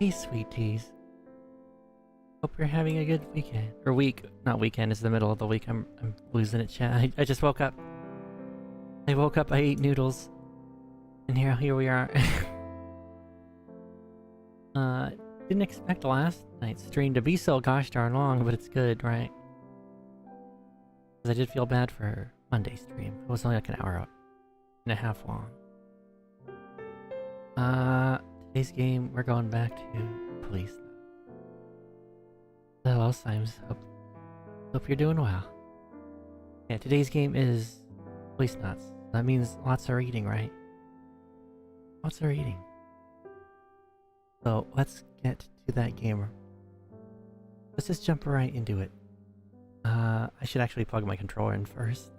Hey, sweeties. Hope you're having a good weekend. Or week. Not weekend, it's the middle of the week. I'm losing it, chat. I just woke up. I woke up, I ate noodles. And here we are. Didn't expect last night's stream to be so gosh darn long, but it's good, right? Because I did feel bad for Monday's stream. It was only like an hour and a half long. Today's game, we're going back to Policenauts. Hello, Sims. Hope you're doing well. Yeah, today's game is Policenauts. That means lots of reading, right? Lots of reading. So let's get to that game. Let's just jump right into it. I should actually plug my controller in first.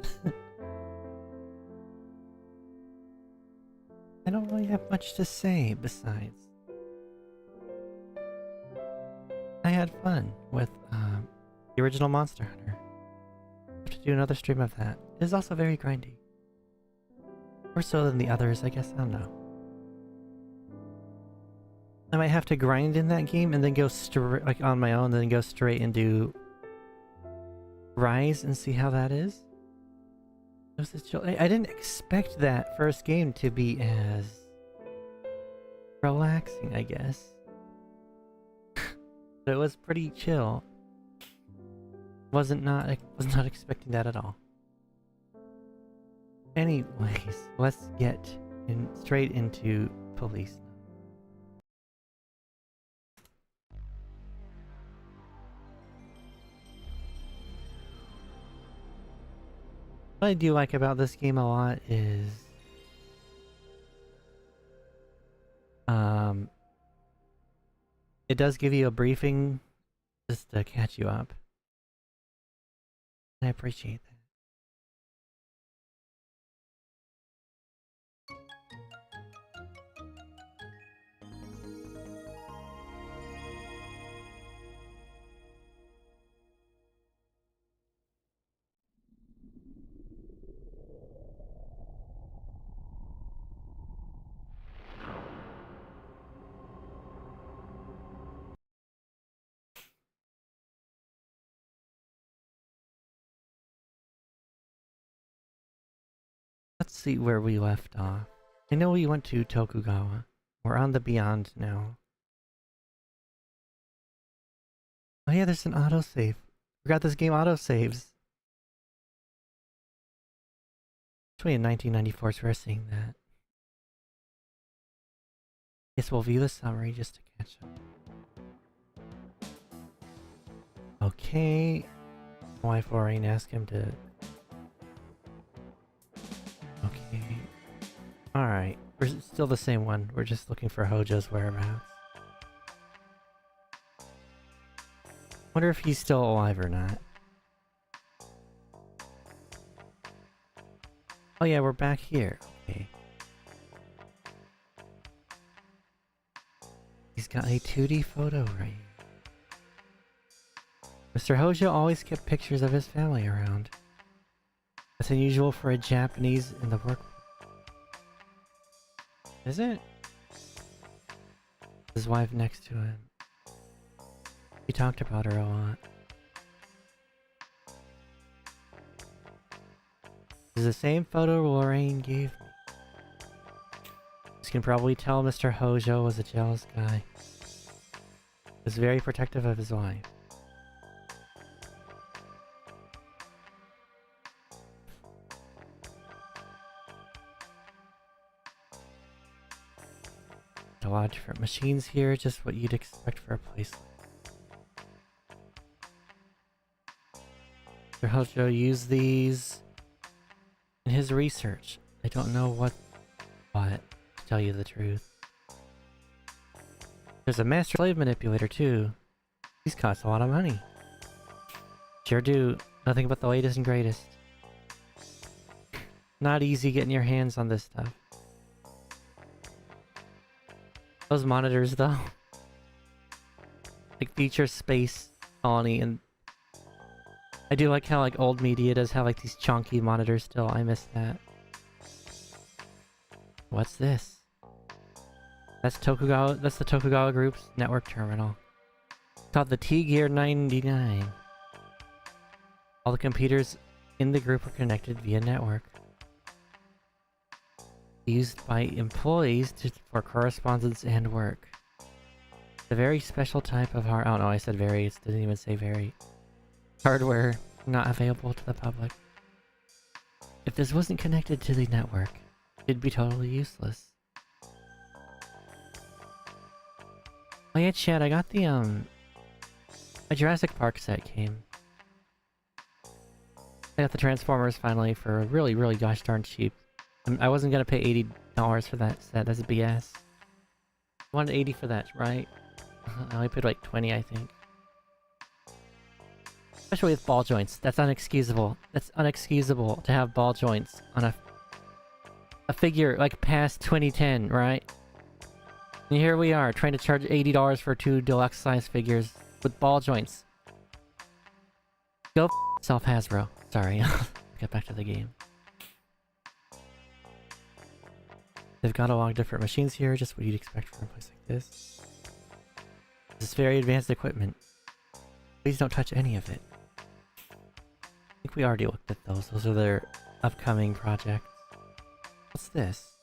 I don't really have much to say besides I had fun with the original Monster Hunter. I have to do another stream of that. It is also very grindy. More so than the others, I guess. I don't know. I might have to grind in that game and then go straight, like on my own, then go straight and do Rise and see how that is. I didn't expect that first game to be as relaxing, I guess. But it was pretty chill. Was not expecting that at all. Anyways, let's get straight into Police. What I do like about this game a lot is it does give you a briefing just to catch you up. I appreciate that. Let's see where we left off. I know we went to Tokugawa. We're on the Beyond now. Oh yeah, there's an autosave. Forgot this game autosaves. Actually in 1994 so we're seeing that. Guess we'll view the summary just to catch up. Okay. Wife Lorraine asked him to... Okay. Alright. We're still the same one. We're just looking for Hojo's whereabouts. Wonder if he's still alive or not. Oh yeah, we're back here. Okay. He's got a 2D photo right here. Mr. Hojo always kept pictures of his family around. That's unusual for a Japanese in the work. Is it? His wife next to him. He talked about her a lot. This is the same photo Lorraine gave me. You can probably tell Mr. Hojo was a jealous guy. He was very protective of his wife. A lot of different machines here, just what you'd expect for a place. Mr. Hojo used these in his research. I don't know what, to tell you the truth. There's a master slave manipulator too. These cost a lot of money. Sure do. Nothing but the latest and greatest. Not easy getting your hands on this stuff. Those monitors though. Like feature space colony, and I do like how like old media does have like these chunky monitors still. I miss that. What's this? That's Tokugawa. That's the Tokugawa Group's network terminal. It's called the T-Gear 99. All the computers in the group are connected via network. Used by employees for correspondence and work. It's a very special type of hardware. Oh no, I said very. It didn't even say very. Hardware not available to the public. If this wasn't connected to the network, it'd be totally useless. Oh yeah, Chad, I got the a Jurassic Park set came. I got the Transformers finally for really, really gosh darn cheap. I wasn't gonna pay $80 for that set. That's BS. I wanted 80 for that, right? I only paid like 20, I think. Especially with ball joints. That's unexcusable. That's unexcusable to have ball joints on a figure like past 2010, right? And here we are trying to charge $80 for 2 deluxe size figures with ball joints. Go f yourself, Hasbro. Sorry. Get back to the game. They've got a lot of different machines here, just what you'd expect from a place like this. This is very advanced equipment. Please don't touch any of it. I think we already looked at those. Those are their upcoming projects. What's this?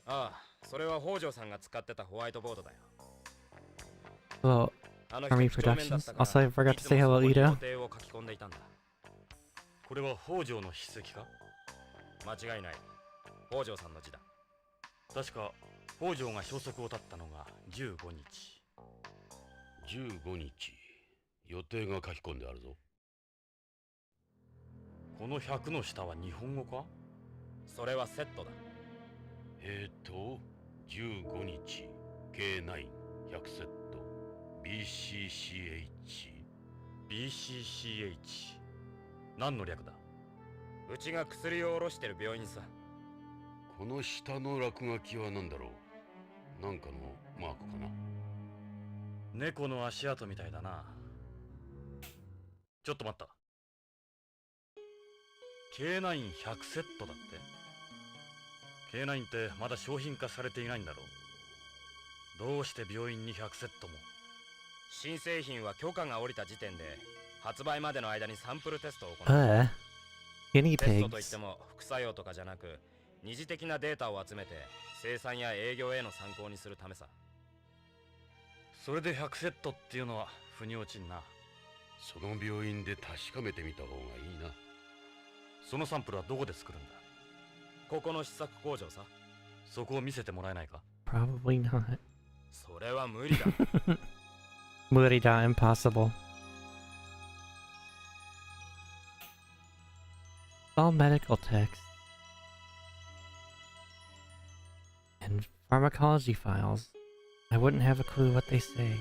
Ah, それは北条さんが使ってたホワイトボードだよ。 Well, Army Productions. Also, I forgot to say hello, Ito. これは北条の筆跡か? 間違いない。北条さんの字だ。確か北条が消息を絶ったのが15日。15日。予定が書き込んであるぞ。この100の下は日本語か? それはセットだ。15日 K9 100セット BCCH 何の略だ? うちが薬を卸してる病院さ。この下の落書きは何だろう。なんかのマークかな。猫の足跡みたいだな。ちょっと待った。K9100 セットだって。K9 ってまだ商品化されていないんだろう。どうして病院に100セットも。新製品は許可が下りた時点で発売までの間にサンプルテストを行う。Guinea テストとい pigs. っても副作用とかじゃなく、二次的なデータを集めて生産や営業への参考にするためさ。それで100セットっていうのは腑に落ちんな。その病院で確かめてみた方がいいな。そのサンプルはどこで作るんだ? ここの試作工場さ。そこを見せてもらえないか? Probably not. それは無理だ。Murida, impossible. All medical texts and pharmacology files. I wouldn't have a clue what they say.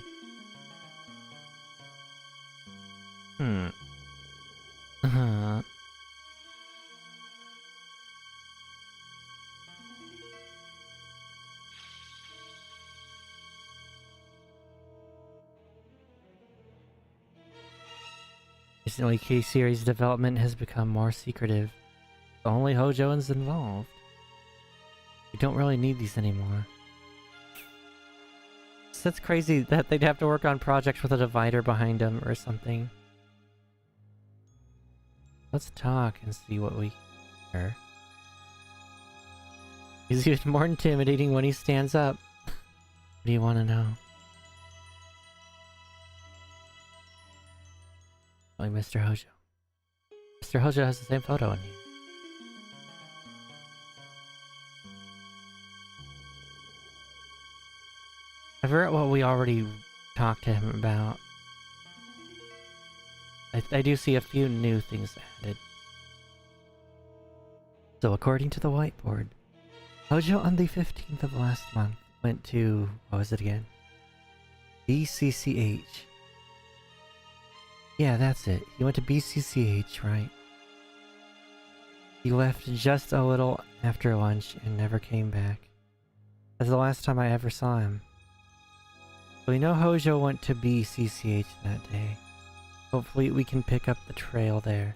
Recently, K-Series development has become more secretive. Only Hojo is involved. We don't really need these anymore. So that's crazy that they'd have to work on projects with a divider behind them or something. Let's talk and see what we hear. He's even more intimidating when he stands up. What do you want to know? Like Mr. Hojo. Mr. Hojo has the same photo in here. I forgot what we already talked to him about. I do see a few new things added. So according to the whiteboard, Hojo on the 15th of last month went to, what was it again? BCCH. Yeah, that's it. He went to BCCH, right? He left just a little after lunch and never came back. That's the last time I ever saw him. So we know Hojo went to BCCH that day. Hopefully we can pick up the trail there.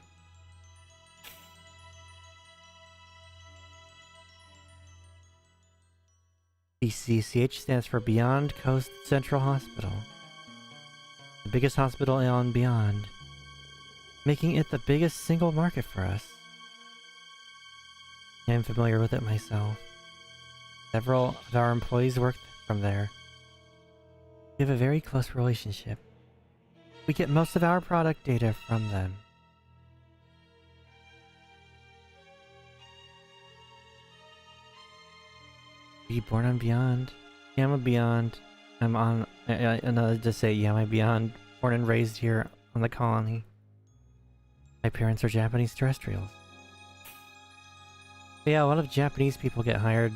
BCCH stands for Beyond Coast Central Hospital. The biggest hospital on Beyond, making it the biggest single market for us. I'm familiar with it myself. Several of our employees work from there. We have a very close relationship. We get most of our product data from them. Be born on Beyond? Yeah, I'm a Beyond. I'm on, another just say, yeah, I'm a Beyond. Born and raised here on the colony. My parents are Japanese terrestrials. But yeah, a lot of Japanese people get hired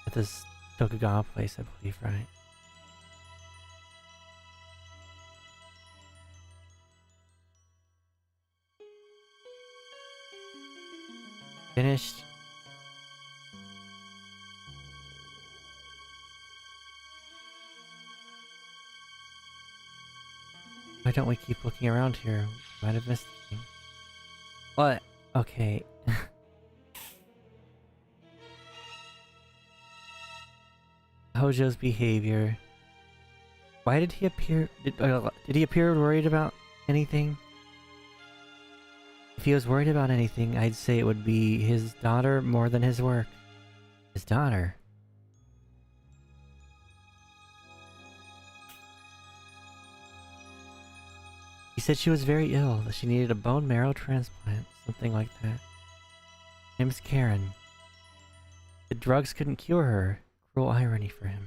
at this Tokugawa place, I believe, right? Finished. Why don't we keep looking around here? Might have missed something. What? Okay. Hojo's behavior. Why did he appear? Did he appear worried about anything? If he was worried about anything, I'd say it would be his daughter more than his work. His daughter? He said she was very ill, that she needed a bone marrow transplant, something like that. Her name's Karen. The drugs couldn't cure her. Cruel irony for him.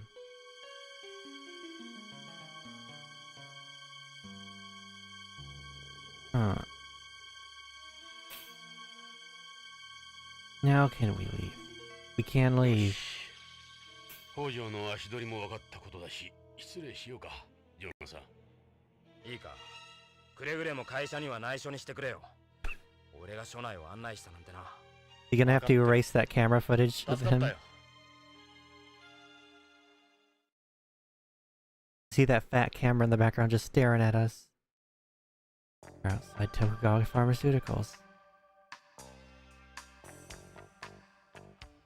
Huh. Now can we leave? We can leave. 北条の足取りも分かったことだし、失礼しようか、ジョナさん。いいか、くれぐれも会社には内緒にしてくれよ。俺が署内を案内したなんてな。You gonna have to erase that camera footage of him? See that fat camera in the background just staring at us. We're outside Tokugawa Pharmaceuticals.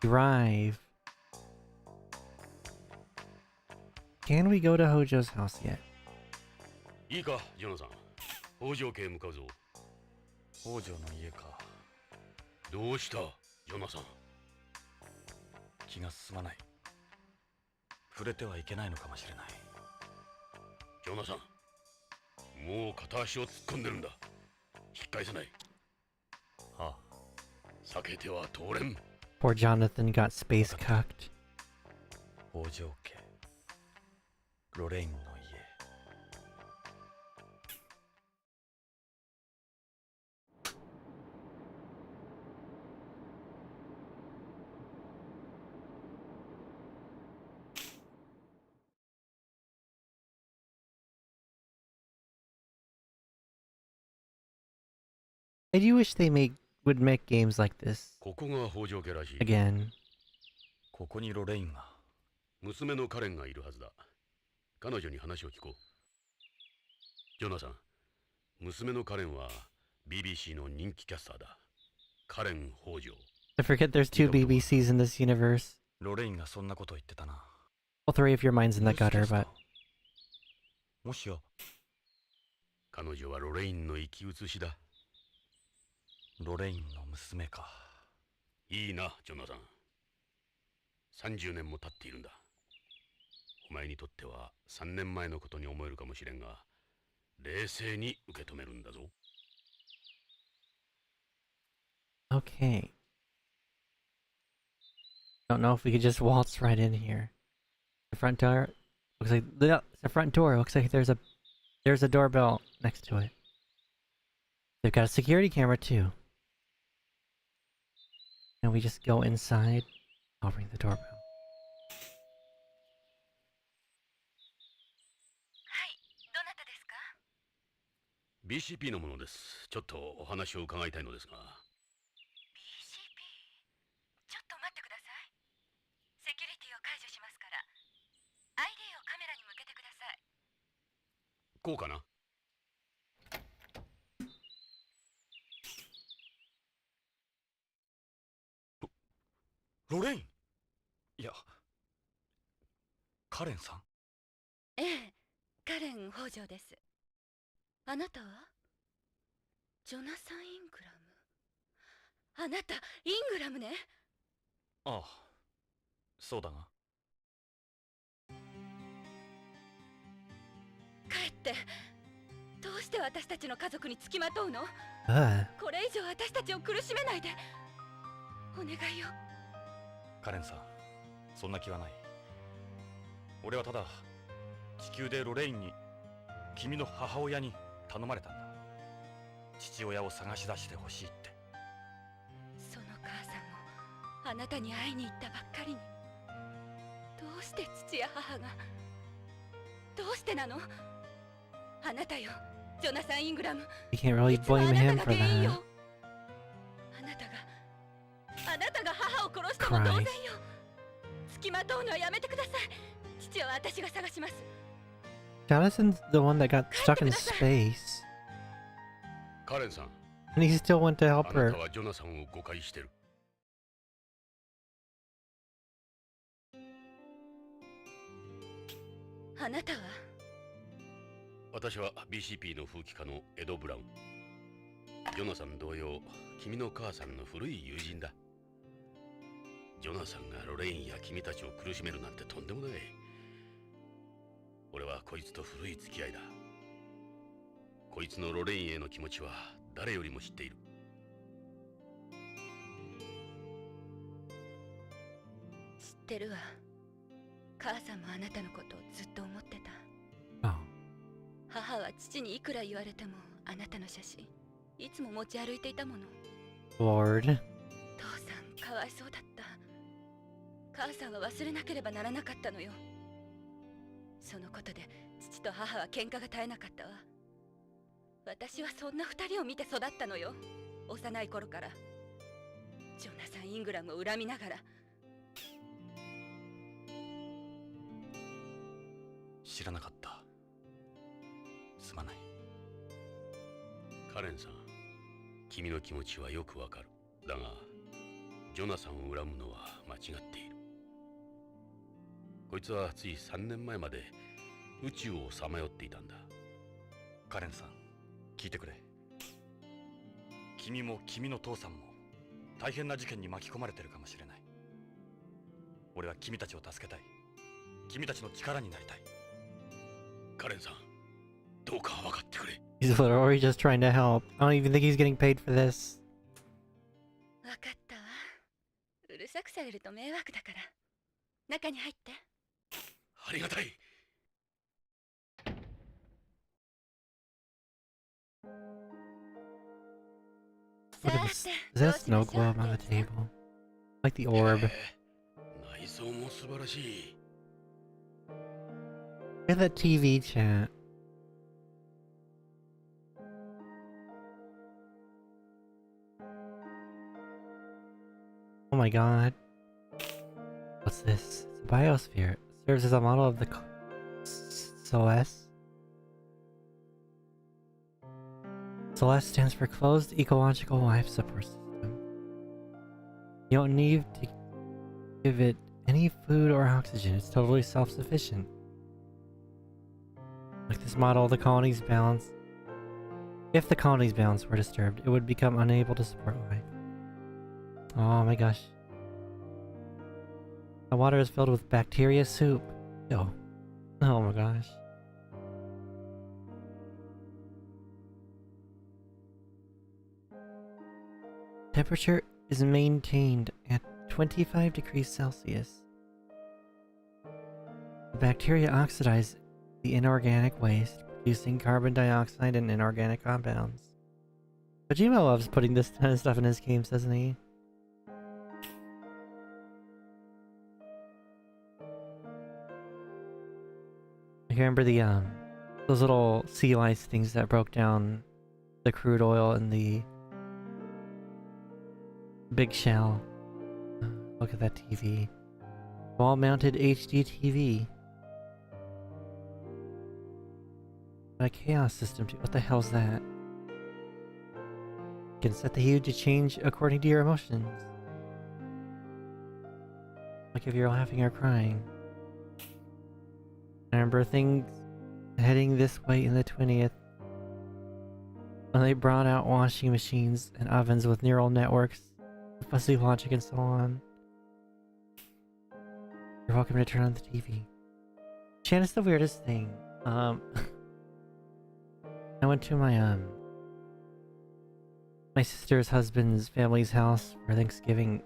Drive. Can we go to Hojo's house yet? いいか、ジョナさん。北条家へ向かうぞ。北条の家か。どうした、ジョナさん。気が進まない。触れてはいけないのかもしれない。ジョナさん、もう片足を突っ込んでるんだ。引っ返せない。はあ。避けては通れん。Poor Jonathan got space cucked. 北条家。ロレインの家。I do wish they would make games like this ここが北条家らしい。 again. ここにロレインが。娘のカレンがいるはずだ。彼女に話を聞こう。ジョナさん、娘のカレンは BBC の人気キャスターだ。カレン北条。I forget there's two BBCs in this universe. ロレインがそんなこと言ってたな。All three of your minds in the gutter, but もしや彼女はロレインの生き写しだ。ロレインの娘か。いいな、ジョナさん。30年も経っているんだ。お前にとっては3年前のことに思えるかもしれんが、冷静に受け止めるんだぞ。okay. Don't know if we could just waltz right in here. The front door looks like the front door looks like there's a doorbell next to it. They've got a security camera too. And we just go inside. I'll ring the doorbell. BCP のものです。ちょっとお話を伺いたいのですが。BCP？ ちょっと待ってください。セキュリティを解除しますから、ID をカメラに向けてください。こうかな。ロレイン。いや、カレンさん。ええ、カレン北条です。あなたはジョナサン・イングラム。あなたイングラムね。ああ、そうだが。帰って。どうして私たちの家族につきまとうの？これ以上私たちを苦しめないで。お願いよ。カレンさん、そんな気はない。俺はただ地球でロレインに、君の母親に頼まれたんだ。父親を探し出してほしいって。その母さんもあなたに会いに行ったばっかりに、どうして父や母が、どうしてなの？あなたよ、ジョナサン・イングラム。 You can't really いつも blame あなた him が for 原因 that. よ。あなたが母を殺しても同然よ。付きまとうのはやめてください。父は私が探します。 Jonathan's the one that got stuck in space. カレンさん、 And he still went to あ help な her. たはジョナサンを誤解してる。あなたは？私は BCP の風紀家のエド・ブラウン。ジョナサン同様、君の母さんの古い友人だ。ジョナサンがロレインや君たちを苦しめるなんてとんでもない。俺はこいつと古い付き合いだ。こいつのロレインへの気持ちは誰よりも知っている。知ってるわ。母さんもあなたのことをずっと思ってた。 Oh. 母は父にいくら言われてもあなたの写真いつも持ち歩いていたもの。 Lord. 父さんかわいそうだった。母さんは忘れなければならなかったのよ。そのことで父と母は喧嘩が絶えなかったわ。私はそんな二人を見て育ったのよ。幼い頃から。ジョナサン・イングラムを恨みながら。知らなかった。すまない。カレンさん、君の気持ちはよくわかる。だが、ジョナサンを恨むのは間違っている。こいつはつい3年前まで宇宙をさまよっていたんだ。カレンさん、聞いてくれ。君も君の父さんも大変な事件に巻き込まれてるかもしれない。俺は君たちを助けたい。君たちの力になりたい。カレンさん、どうか分かってくれ。 He's literally just trying to help. I don't even think he's getting paid for this. わかったわ。うるさくされると迷惑だから。中に入って。ありがたい。Look at this. Is that a snow globe on the table? Like the orb. 内装も素晴らしい。 Look at that TV chat. Oh my god. What's this? It's a biosphere. It serves as a model of the SOS. SOS stands for Closed Ecological Life Support System. You don't need to give it any food or oxygen. It's totally self-sufficient. Like this model, the colony's balance. If the colony's balance were disturbed, it would become unable to support life. Oh my gosh. The water is filled with bacteria soup. Ew. Oh my gosh. Temperature is maintained at 25 degrees Celsius. The bacteria oxidize the inorganic waste, producing carbon dioxide and inorganic compounds. Kojima loves putting this kind of stuff in his games, doesn't he? I remember the those little sea lice things that broke down the crude oil in the big shell. Look at that TV. Wall-mounted HD TV. A chaos system too. What the hell's that? You can set the hue to change according to your emotions. Like if you're laughing or crying. I remember things heading this way in the 20th. When they brought out washing machines and ovens with neural networks, fuzzy logic and so on. You're welcome to turn on the TV. Chan is the weirdest thing. I went to my sister's husband's family's house for Thanksgiving,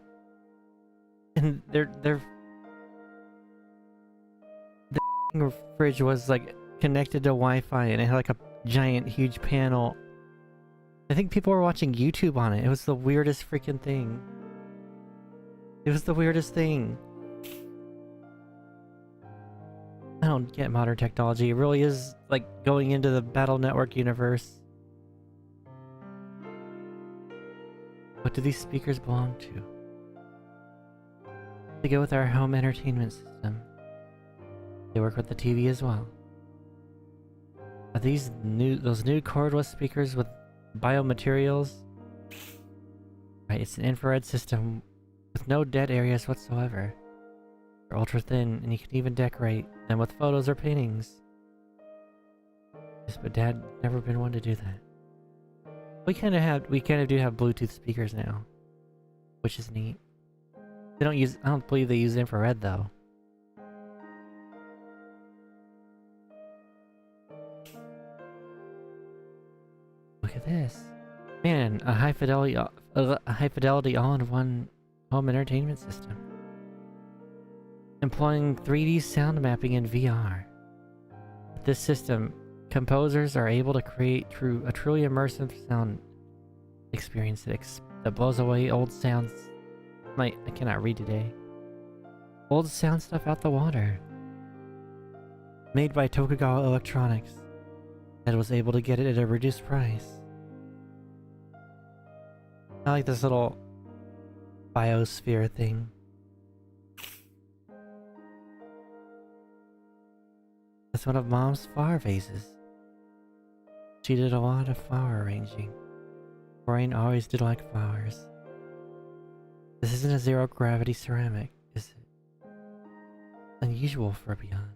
and the fridge was like connected to Wi-Fi, and it had like a giant, huge panel I think people were watching YouTube on it. It was the weirdest freaking thing. It was the weirdest thing. I don't get modern technology. It really is like going into the Battle Network universe. What do these speakers belong to? They go with our home entertainment system. They work with the TV as well. Are these those new cordless speakers with biomaterials? Right, it's an infrared system with no dead areas whatsoever. They're ultra thin, and you can even decorate them with photos or paintings. Yes, but Dad never been one to do that. We kind of do have Bluetooth speakers now, which is neat. They don't use. I don't believe they use infrared though. Look at this, man! A high fidelity all-in-one home entertainment system, employing 3D sound mapping in VR. With this system, composers are able to create a truly immersive sound experience that blows away old sounds. I cannot read today. Old sound stuff out the water. Made by Tokugawa Electronics, that was able to get it at a reduced price. I like this little biosphere thing. That's one of Mom's flower vases. She did a lot of flower arranging. Brian always did like flowers. This isn't a zero-gravity ceramic, is it? Unusual for Beyond.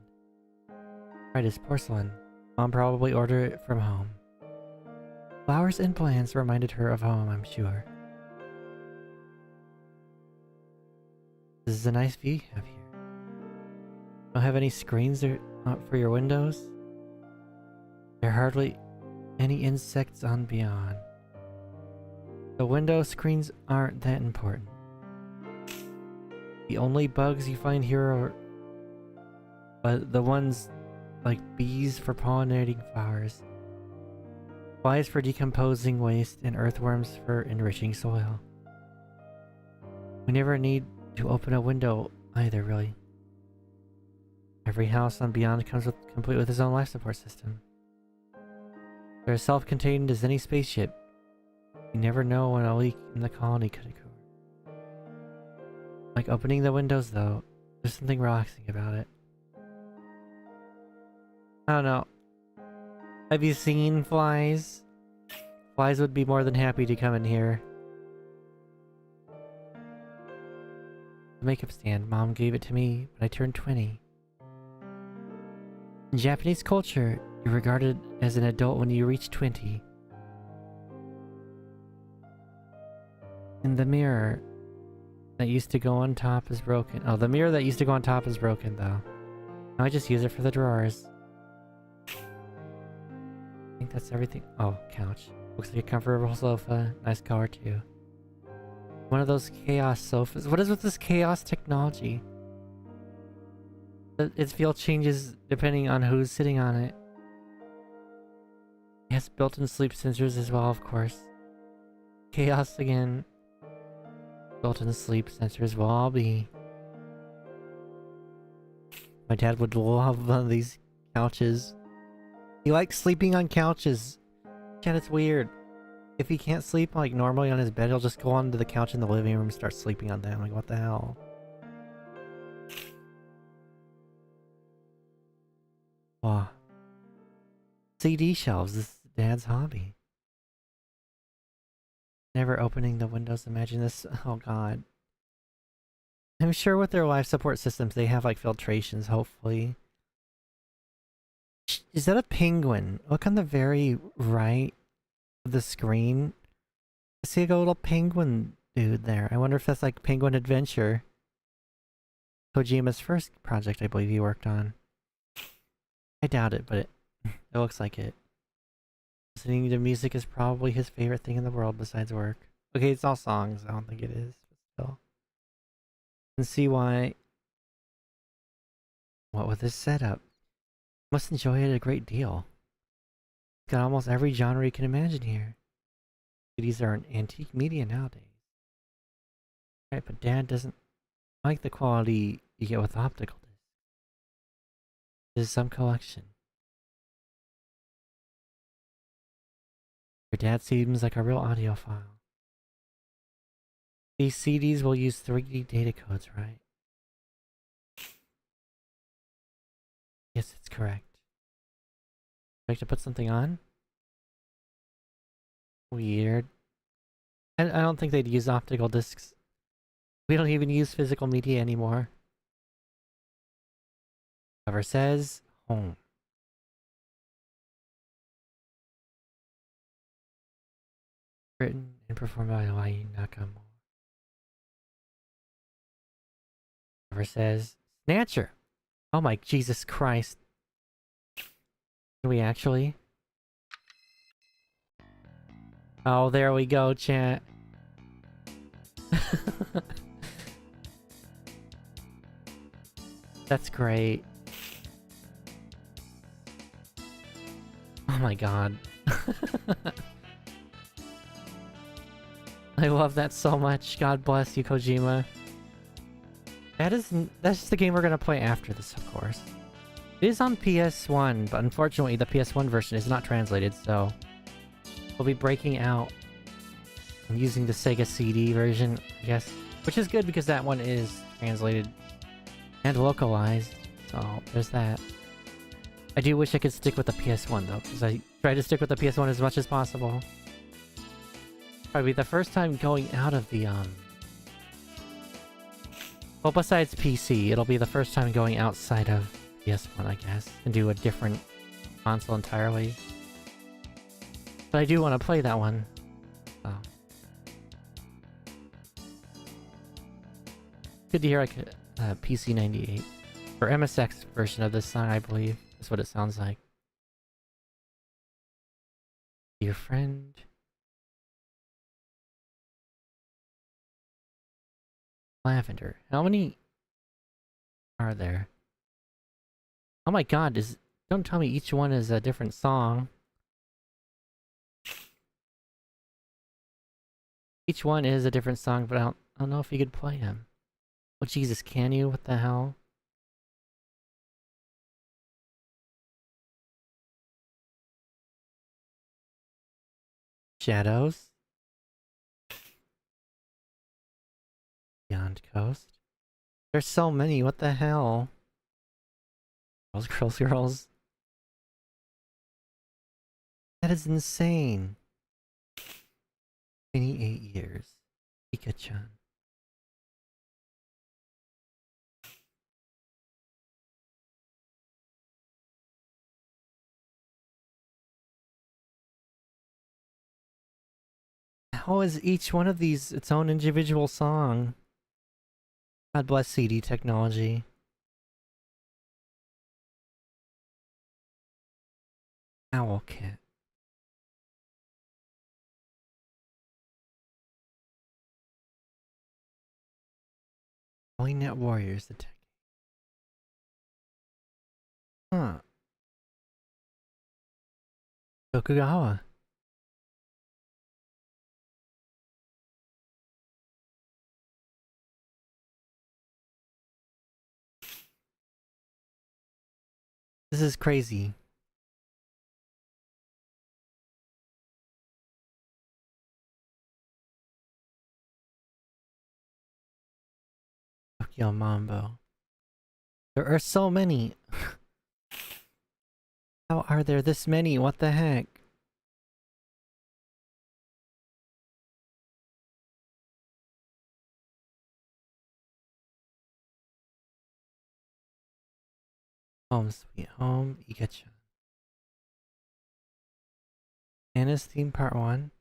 Right, it's porcelain. Mom probably ordered it from home. Flowers and plants reminded her of home, I'm sure. This is a nice view you have here. Don't have any screens for your windows? There are hardly any insects on Beyond. The window screens aren't that important. The only bugs you find here are the ones like bees for pollinating flowers, flies for decomposing waste, and earthworms for enriching soil. We never need to open a window either, really. Every house on Beyond comes complete with its own life support system. They're as self-contained as any spaceship. You never know when a leak in the colony could occur. Like opening the windows though, there's something relaxing about it. I don't know. Have you seen flies? Flies would be more than happy to come in here. The makeup stand. Mom gave it to me when I turned 20. In Japanese culture, you're regarded as an adult when you reach 20. And the mirror that used to go on top is broken. Oh, the mirror that used to go on top is broken though. Now I just use it for the drawers. I think that's everything. Oh, couch. Looks like a comfortable sofa. Nice color too. One of those chaos sofas. What is with this chaos technology? Its feel changes depending on who's sitting on it. It has built-in sleep sensors as well, of course. Chaos again. Built-in sleep sensors will all be. My dad would love one of these couches. He likes sleeping on couches. Chad, it's weird. If he can't sleep like normally on his bed, he'll just go onto the couch in the living room and start sleeping on that. I'm like, what the hell? Wow. CD shelves. This is Dad's hobby. Never opening the windows. Imagine this. Oh god. I'm sure with their life support systems they have like filtrations, hopefully. Is that a penguin? Look on the very right of the screen. I see like a little penguin dude there. I wonder if that's like Penguin Adventure. Kojima's first project I believe he worked on. I doubt it, but it looks like it. Listening to music is probably his favorite thing in the world besides work. Okay, it's all songs. I don't think it is, but still. And see why. What with this setup? Must enjoy it a great deal. Got almost every genre you can imagine here. CDs are an antique media nowadays. Right, but Dad doesn't like the quality you get with optical discs. This is some collection. Your dad seems like a real audiophile. These CDs will use 3D data codes, right? Yes, it's correct. Would you like to put something on? Weird. I don't think they'd use optical discs. We don't even use physical media anymore. Cover says home. Written and performed by Hawaii Nakamura. Cover says Snatcher. Oh my Jesus Christ. Can we actually? Oh, there we go, chat. That's great. Oh my god. I love that so much. God bless you, Kojima. That's just the game we're gonna play after this, of course. It is on PS1, but unfortunately the PS1 version is not translated, so we'll be breaking out and using the Sega CD version, I guess. Which is good because that one is translated and localized, so there's that. I do wish I could stick with the PS1 though, because I try to stick with the PS1 as much as possible. Probably the first time going out of the, well, besides PC, it'll be the first time going outside of PS1, I guess, and do a different console entirely. But I do want to play that one, so. Good to hear like a PC98 or MSX version of this song, I believe. That's what it sounds like. Dear friend. Lavender. How many are there? Oh my god, don't tell me each one is a different song. Each one is a different song, but I don't know if you could play them. Oh Jesus, can you? What the hell? Shadows. Beyond Coast. There's so many, what the hell? Girls, girls, girls. That is insane. 28 years. Pika-chan. How is each one of these its own individual song? God bless CD technology. Owl Cat. Net Warriors attack. Huh. Tokugawa. This is crazy. Tokyo Mambo. There are so many. How are there this many? What the heck? Home Sweet Home, Ika-chan. Anna's Theme Part 1.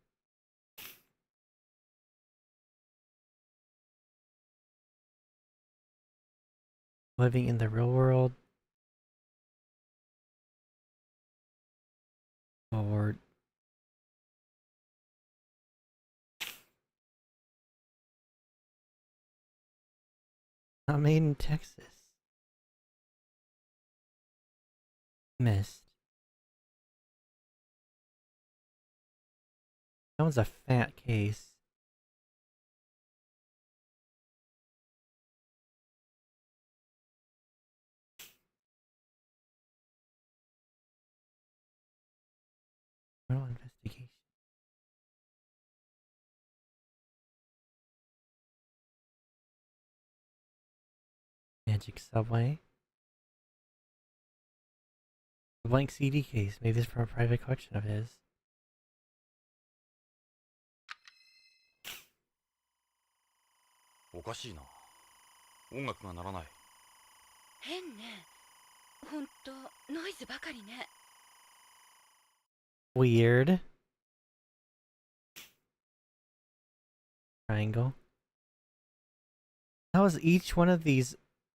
Living in the Real World. Forward. Not made in Texas. Missed. That one's a fat case. Criminal investigation. Magic Subway. A blank CD case. Maybe it's from a private collection of his. Weird. Triangle. How is each one of these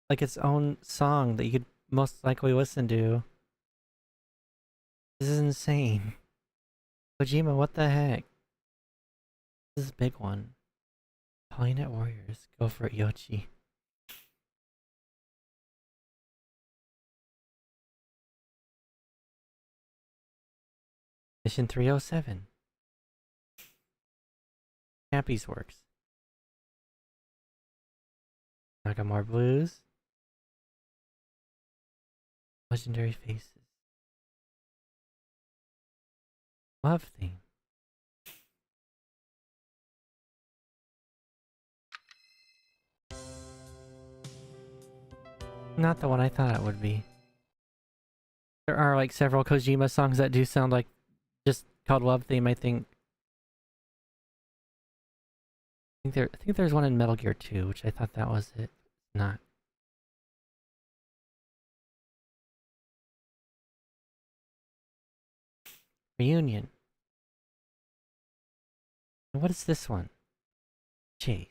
like its own song that you could most likely listen to? This is insane. Kojima, what the heck? This is a big one. Policenauts Warriors. Go for it, Yoshi. Mission 307. Happy's Works. Nagamore Blues. Legendary Faces. Love Theme. Not the one I thought it would be. There are like several Kojima songs that do sound like just called Love Theme, I think. I think there's one in Metal Gear 2, which I thought that was it. Not. Reunion. And what is this one? Chase.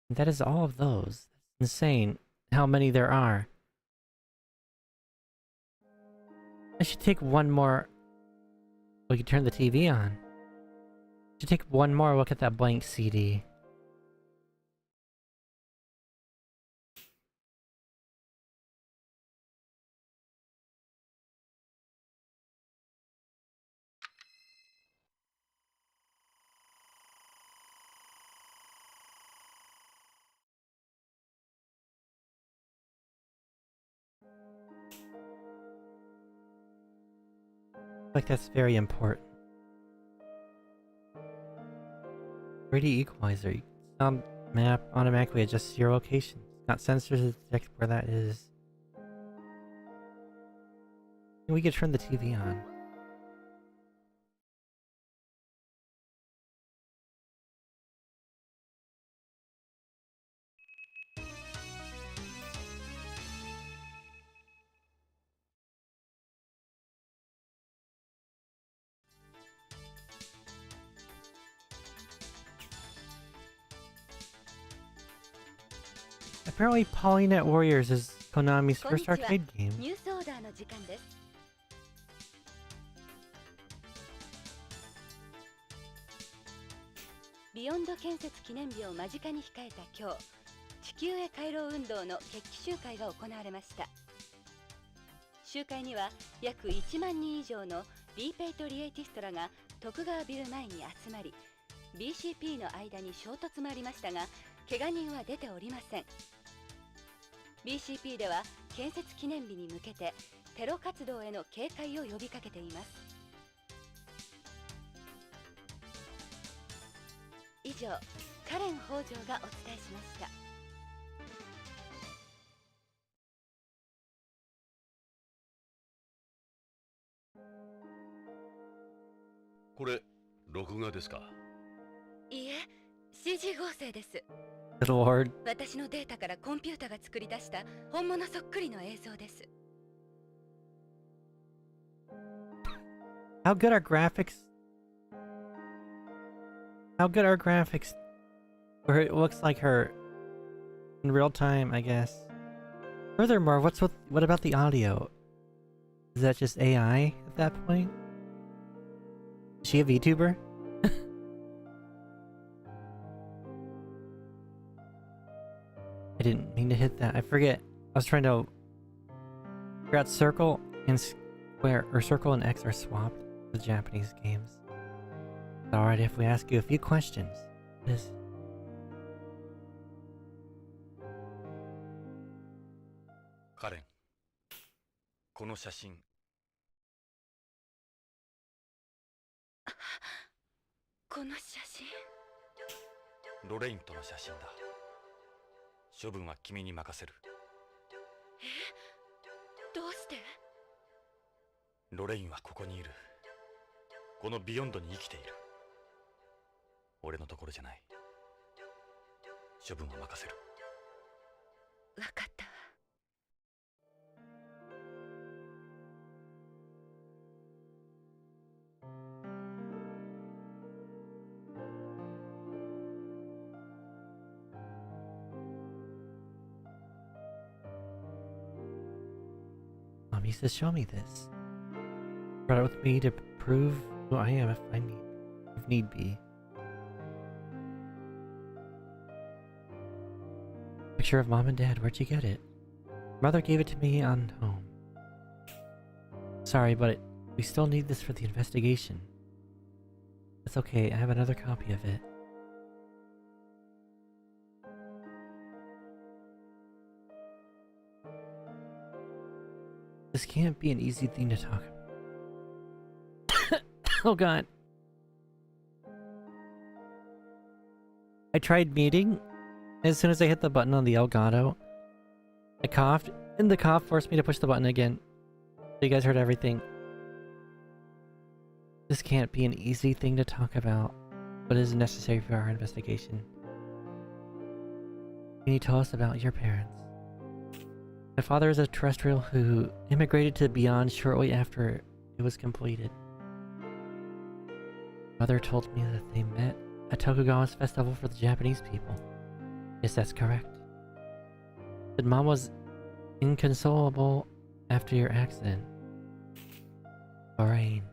And that is all of those. It's insane how many there are. I should take one more. We could turn the TV on. I should take one more look at that blank CD. Like that's very important. 3D equalizer. Sound map automatically adjusts your location. It's got sensors to detect where that is. We could turn the TV on. Apparently Policenauts Warriors is Konami's first arcade game. ニュースオーダーの時間です。ビヨンド建設記念日を間近に控えた今日、地球へ帰ろう運動の決起集会が行われました。集会には約1万人以上のリーペイトリエイティストらが徳川ビル前に集まり、BCP の間に衝突もありましたが、怪我人は出ておりません。BCP では建設記念日に向けてテロ活動への警戒を呼びかけています。以上、カレン北条がお伝えしました。これ録画ですか？いいえ、CG 合成です。 Good lord. 私のデータからコンピュータが作り出した本物そっくりの映像です。 How good are graphics? How good are graphics? Where it looks like her in real time, I guess. Furthermore, what about the audio? Is that just AI at that point? Is she a VTuber? I didn't mean to hit that. I forget. I was trying to figure out circle and square, or circle and X are swapped with Japanese games. Alright if we ask you a few questions. What is it? カレン、この写真。この写真。ロレインとの写真だ。処分は君に任せる。どうして？ロレインはここにいる。このビヨンドに生きている。俺のところじゃない。処分は任せる。わかったわ。Mom used to show me this. Brought it with me to prove who I am if need be. Picture of Mom and Dad, where'd you get it? Mother gave it to me on home. Sorry, but we still need this for the investigation. It's okay, I have another copy of it. This can't be an easy thing to talk about. Oh god. I tried muting. As soon as I hit the button on the Elgato, I coughed, and the cough forced me to push the button again. So you guys heard everything. This can't be an easy thing to talk about, but is necessary for our investigation. Can you tell us about your parents? My father is a terrestrial who immigrated to Beyond shortly after it was completed. Mother told me that they met at Tokugawa's festival for the Japanese people. Yes, that's correct. Said Mom was inconsolable after your accident. Lorraine.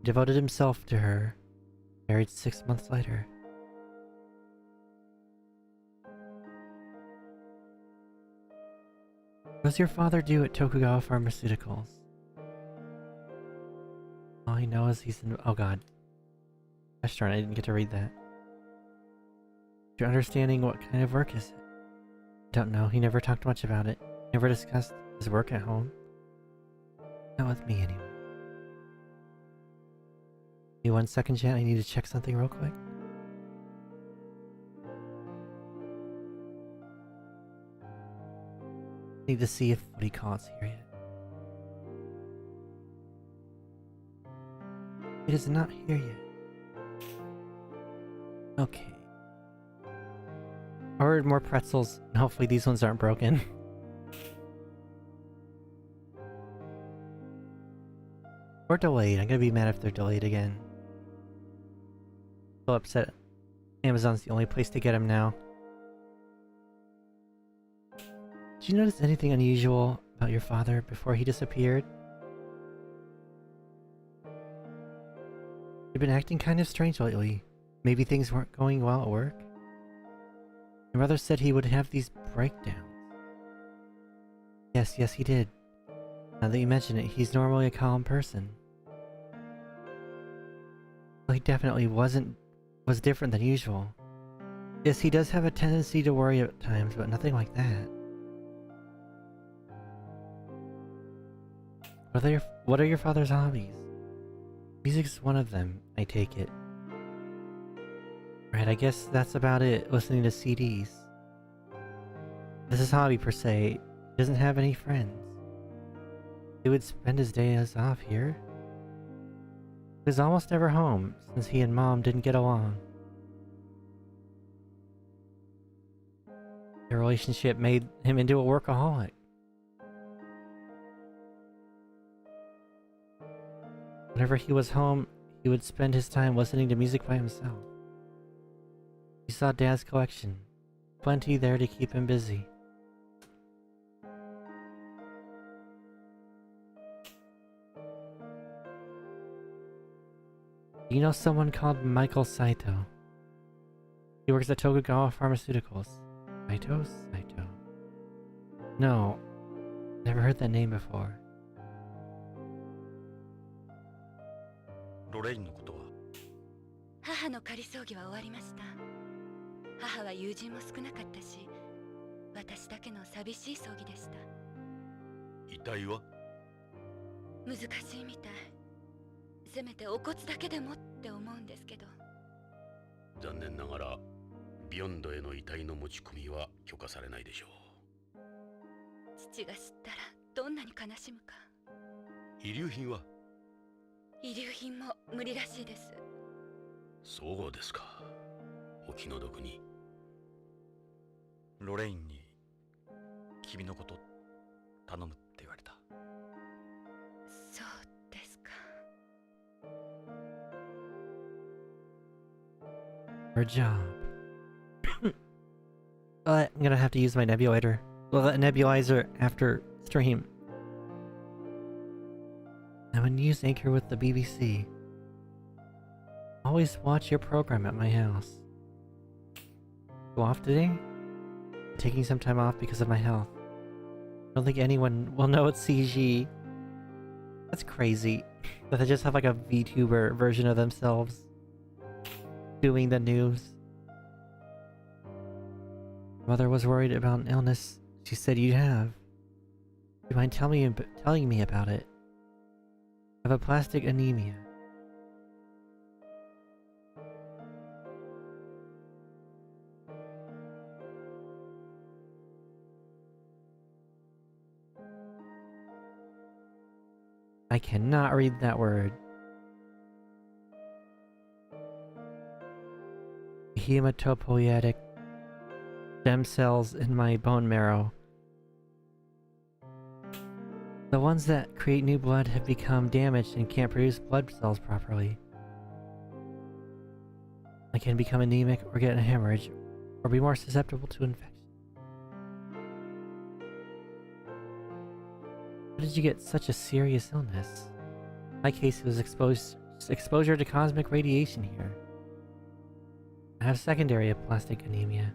Devoted himself to her. Married 6 months later. What does your father do at Tokugawa Pharmaceuticals? All I know is he's in— oh god. Gosh darn, I didn't get to read that. Your understanding what kind of work is it? Don't know, he never talked much about it. Never discussed his work at home. Not with me anyway. Hey, 1 second, chat, I need to check something real quick. Need to see if what he calls here yet. It is not here yet. Okay. I ordered more pretzels, and hopefully these ones aren't broken. Or delayed. I'm gonna be mad if they're delayed again. So upset. Amazon's the only place to get them now. Did you notice anything unusual about your father before he disappeared? He'd been acting kind of strange lately. Maybe things weren't going well at work. My mother said he would have these breakdowns. Yes, he did. Now that you mention it, he's normally a calm person. Well, he definitely was different than usual. Yes, he does have a tendency to worry at times, but nothing like that. What are your father's hobbies? Music's one of them, I take it. Right, I guess that's about it, listening to CDs. This is his hobby per se. He doesn't have any friends. He would spend his days off here. He was almost never home, since he and Mom didn't get along. Their relationship made him into a workaholic. Whenever he was home, he would spend his time listening to music by himself. He saw Dad's collection. Plenty there to keep him busy. You know someone called Michael Saito? He works at Tokugawa Pharmaceuticals. Saito? No, never heard that name before. ロレインのことは。母の仮葬儀は終わりました。母は友人も少なかったし、私だけの寂しい葬儀でした。遺体は？難しいみたい。せめてお骨だけでもって思うんですけど。残念ながらビヨンドへの遺体の持ち込みは許可されないでしょう。父が知ったらどんなに悲しむか。遺留品は？遺留品も無理らしいです。そうですか。お気の毒に。ロレインに君のこと頼むって言われた。そうですか。Her job. I'm gonna have to use my nebulizer. Well, nebulizer after stream. I'm a news anchor with the BBC. Always watch your program at my house. Go off today? Taking some time off because of my health. Don't think anyone will know it's CG. That's crazy. That they just have like a VTuber version of themselves doing the news. Mother was worried about an illness she said you'd have. Do you mind telling me about it? I have aplastic anemia. I cannot read that word. Hematopoietic stem cells in my bone marrow. The ones that create new blood have become damaged and can't produce blood cells properly. I can become anemic or get a hemorrhage, or be more susceptible to infection. How did you get such a serious illness? In my case, it was exposure to cosmic radiation here. I have secondary aplastic anemia.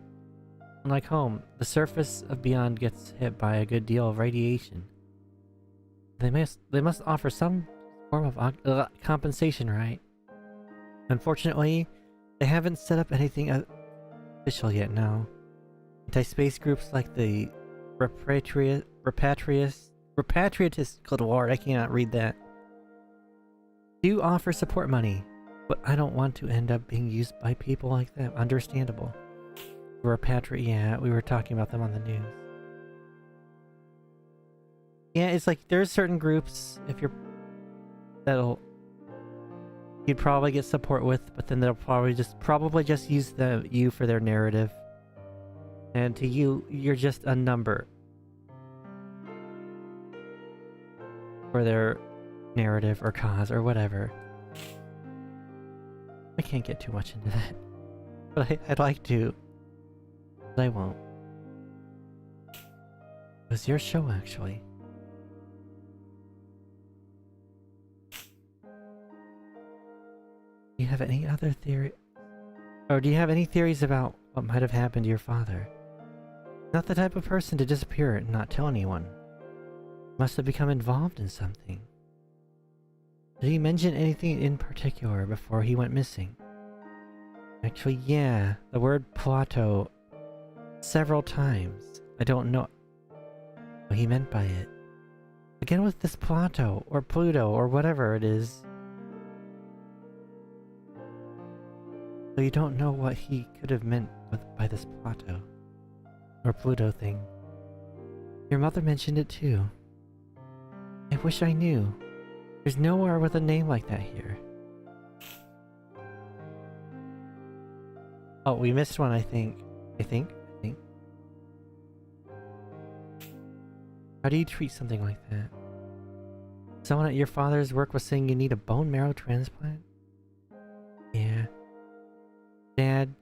Unlike home, the surface of Beyond gets hit by a good deal of radiation. They must offer some form of compensation, right? Unfortunately, they haven't set up anything official yet, no. Anti-space groups like the Repatriatist, good lord, I cannot read that, do offer support money, but I don't want to end up being used by people like that. Understandable. Yeah, we were talking about them on the news. Yeah, it's like there's certain groups you'd probably get support with, but then they'll probably just use you for their narrative. And to you, you're just a number for their narrative or cause or whatever. I can't get too much into that, but I'd like to, but I won't. It was your show, actually. Do you have any other theory? Or do you have any theories about what might have happened to your father? Not the type of person to disappear and not tell anyone. Must have become involved in something. Did he mention anything in particular before he went missing? Actually, yeah, the word Plato several times. I don't know what he meant by it. Again with this Plato, or Pluto, or whatever it is. So you don't know what he could have meant by this Plato, or Pluto thing. Your mother mentioned it too. I wish I knew. There's nowhere with a name like that here. Oh, we missed one, I think. How do you treat something like that? Someone at your father's work was saying you need a bone marrow transplant? Yeah. Dad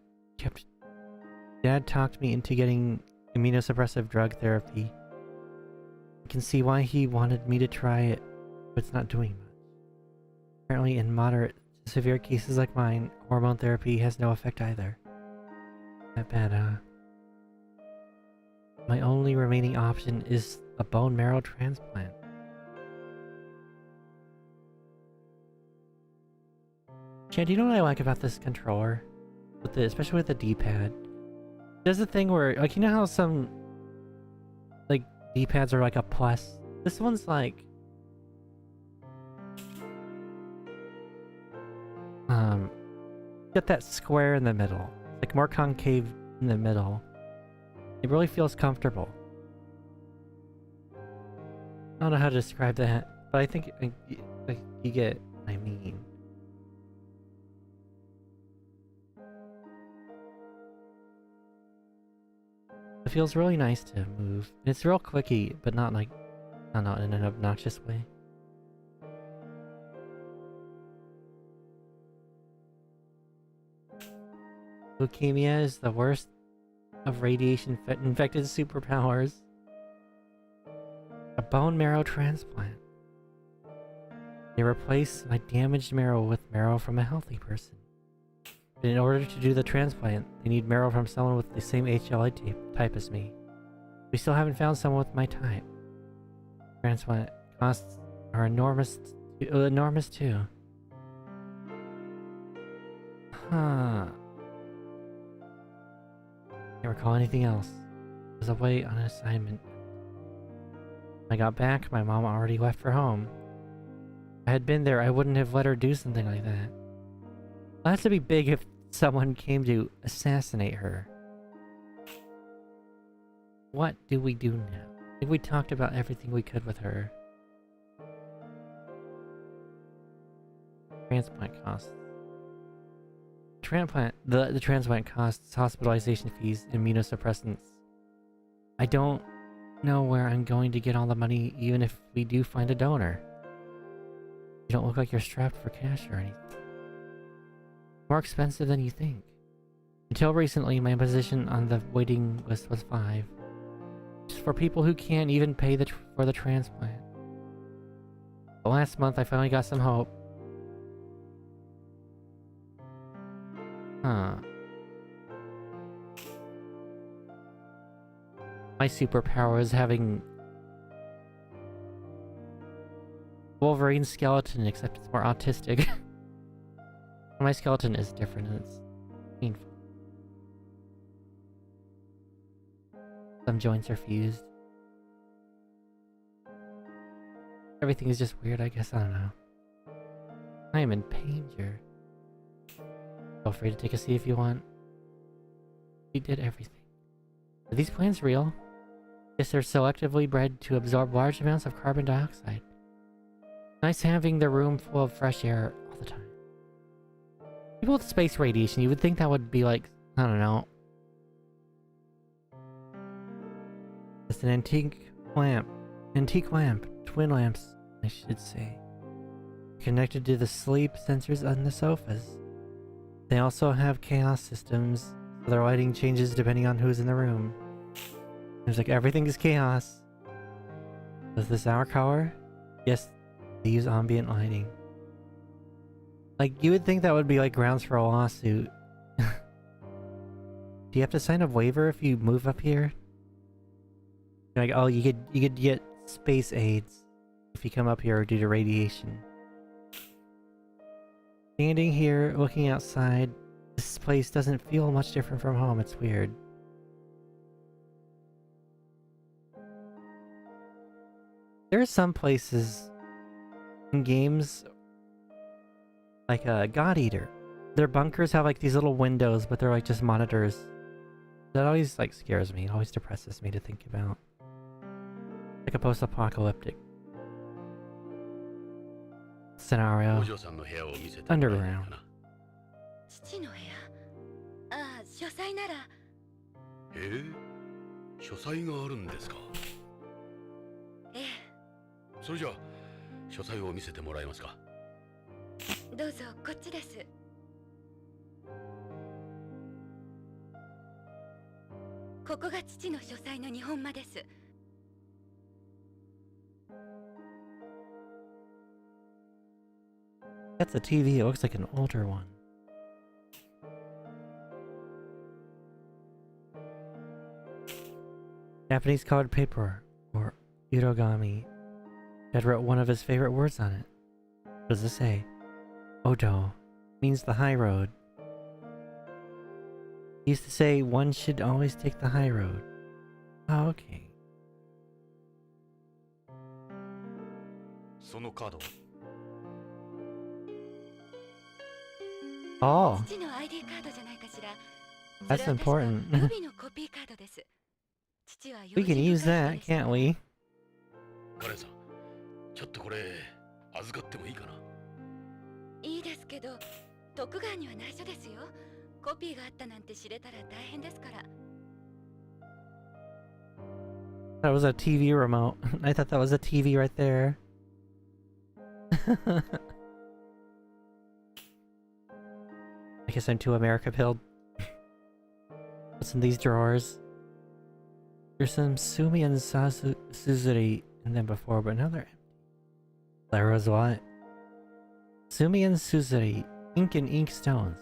talked me into getting immunosuppressive drug therapy. I can see why he wanted me to try it, but it's not doing much. Apparently in moderate to severe cases like mine, hormone therapy has no effect either. That bad, huh? My only remaining option is a bone marrow transplant. Chad, do you know what I like about this controller? Especially with the D-pad. There's a thing where, like, you know how some, like, D-pads are like a plus? This one's like... got that square in the middle. It's like more concave in the middle. It really feels comfortable. I don't know how to describe that, but I think like you get what I mean. It feels really nice to move. And it's real clicky, but not like, not in an obnoxious way. Leukemia is the worst of radiation-infected superpowers. A bone marrow transplant. They replace my damaged marrow with marrow from a healthy person. But in order to do the transplant, they need marrow from someone with the same HLA type as me. We still haven't found someone with my type. Transplant costs are enormous too. Huh. Can't recall anything else. I was away on an assignment. When I got back, my mom already left for home. If I had been there, I wouldn't have let her do something like that. It'll have to be big if someone came to assassinate her. What do we do now? I think we talked about everything we could with her. Transplant costs. The transplant costs, hospitalization fees, immunosuppressants. I don't know where I'm going to get all the money, even if we do find a donor. You don't look like you're strapped for cash or anything. More expensive than you think. Until recently, my position on the waiting list was 5. Just for people who can't even pay for the transplant. But last month, I finally got some hope. Huh. My superpower is having Wolverine skeleton, except it's more autistic. My skeleton is different and it's painful. Some joints are fused. Everything is just weird, I guess. I don't know. I am in danger. Feel free to take a seat if you want. We did everything. Are these plants real? Yes, they're selectively bred to absorb large amounts of carbon dioxide. Nice having the room full of fresh air all the time. People with space radiation, you would think that would be like, I don't know. It's an antique lamp. Twin lamps, I should say. Connected to the sleep sensors on the sofas. They also have chaos systems, so their lighting changes depending on who's in the room. There's like everything is chaos. Is this our color? Yes, they use ambient lighting. Like, you would think that would be like grounds for a lawsuit. Do you have to sign a waiver if you move up here? Like, oh, you could get space aids if you come up here due to radiation. Standing here, looking outside, this place doesn't feel much different from home. It's weird. There are some places in games, like God Eater. Their bunkers have like these little windows, but they're like just monitors. That always like scares me. It always depresses me to think about. Like a post-apocalyptic scenario. Underground. 父の部屋。ああ、書斎なら。書斎があるんですか。ええ。それじゃあ書斎を見せてもらえますか。どうぞこっちです。ここが父の書斎の日本間です。That's a TV. It looks like an older one. Japanese colored paper, or origami. Dad wrote one of his favorite words on it. What does it say? Odo. means the high road. He used to say one should always take the high road. Oh, okay. そのカードは Oh, 父の ID カードじゃないかしら。 that's それは確か important. 予備のコピーカードです。父は We can use that, can't we? カレンさん、ちょっとこれ預かってもいいかな。いいですけど、徳川には内緒ですよ。コピーがあったなんて知れたら大変ですから。 That was a TV remote. I thought that was a TV right there. I guess I'm too America pilled. What's in these drawers? There's some Sumi and Suzuri in them before, but now they're empty. There was what? Sumi and Suzuri, ink and ink stones.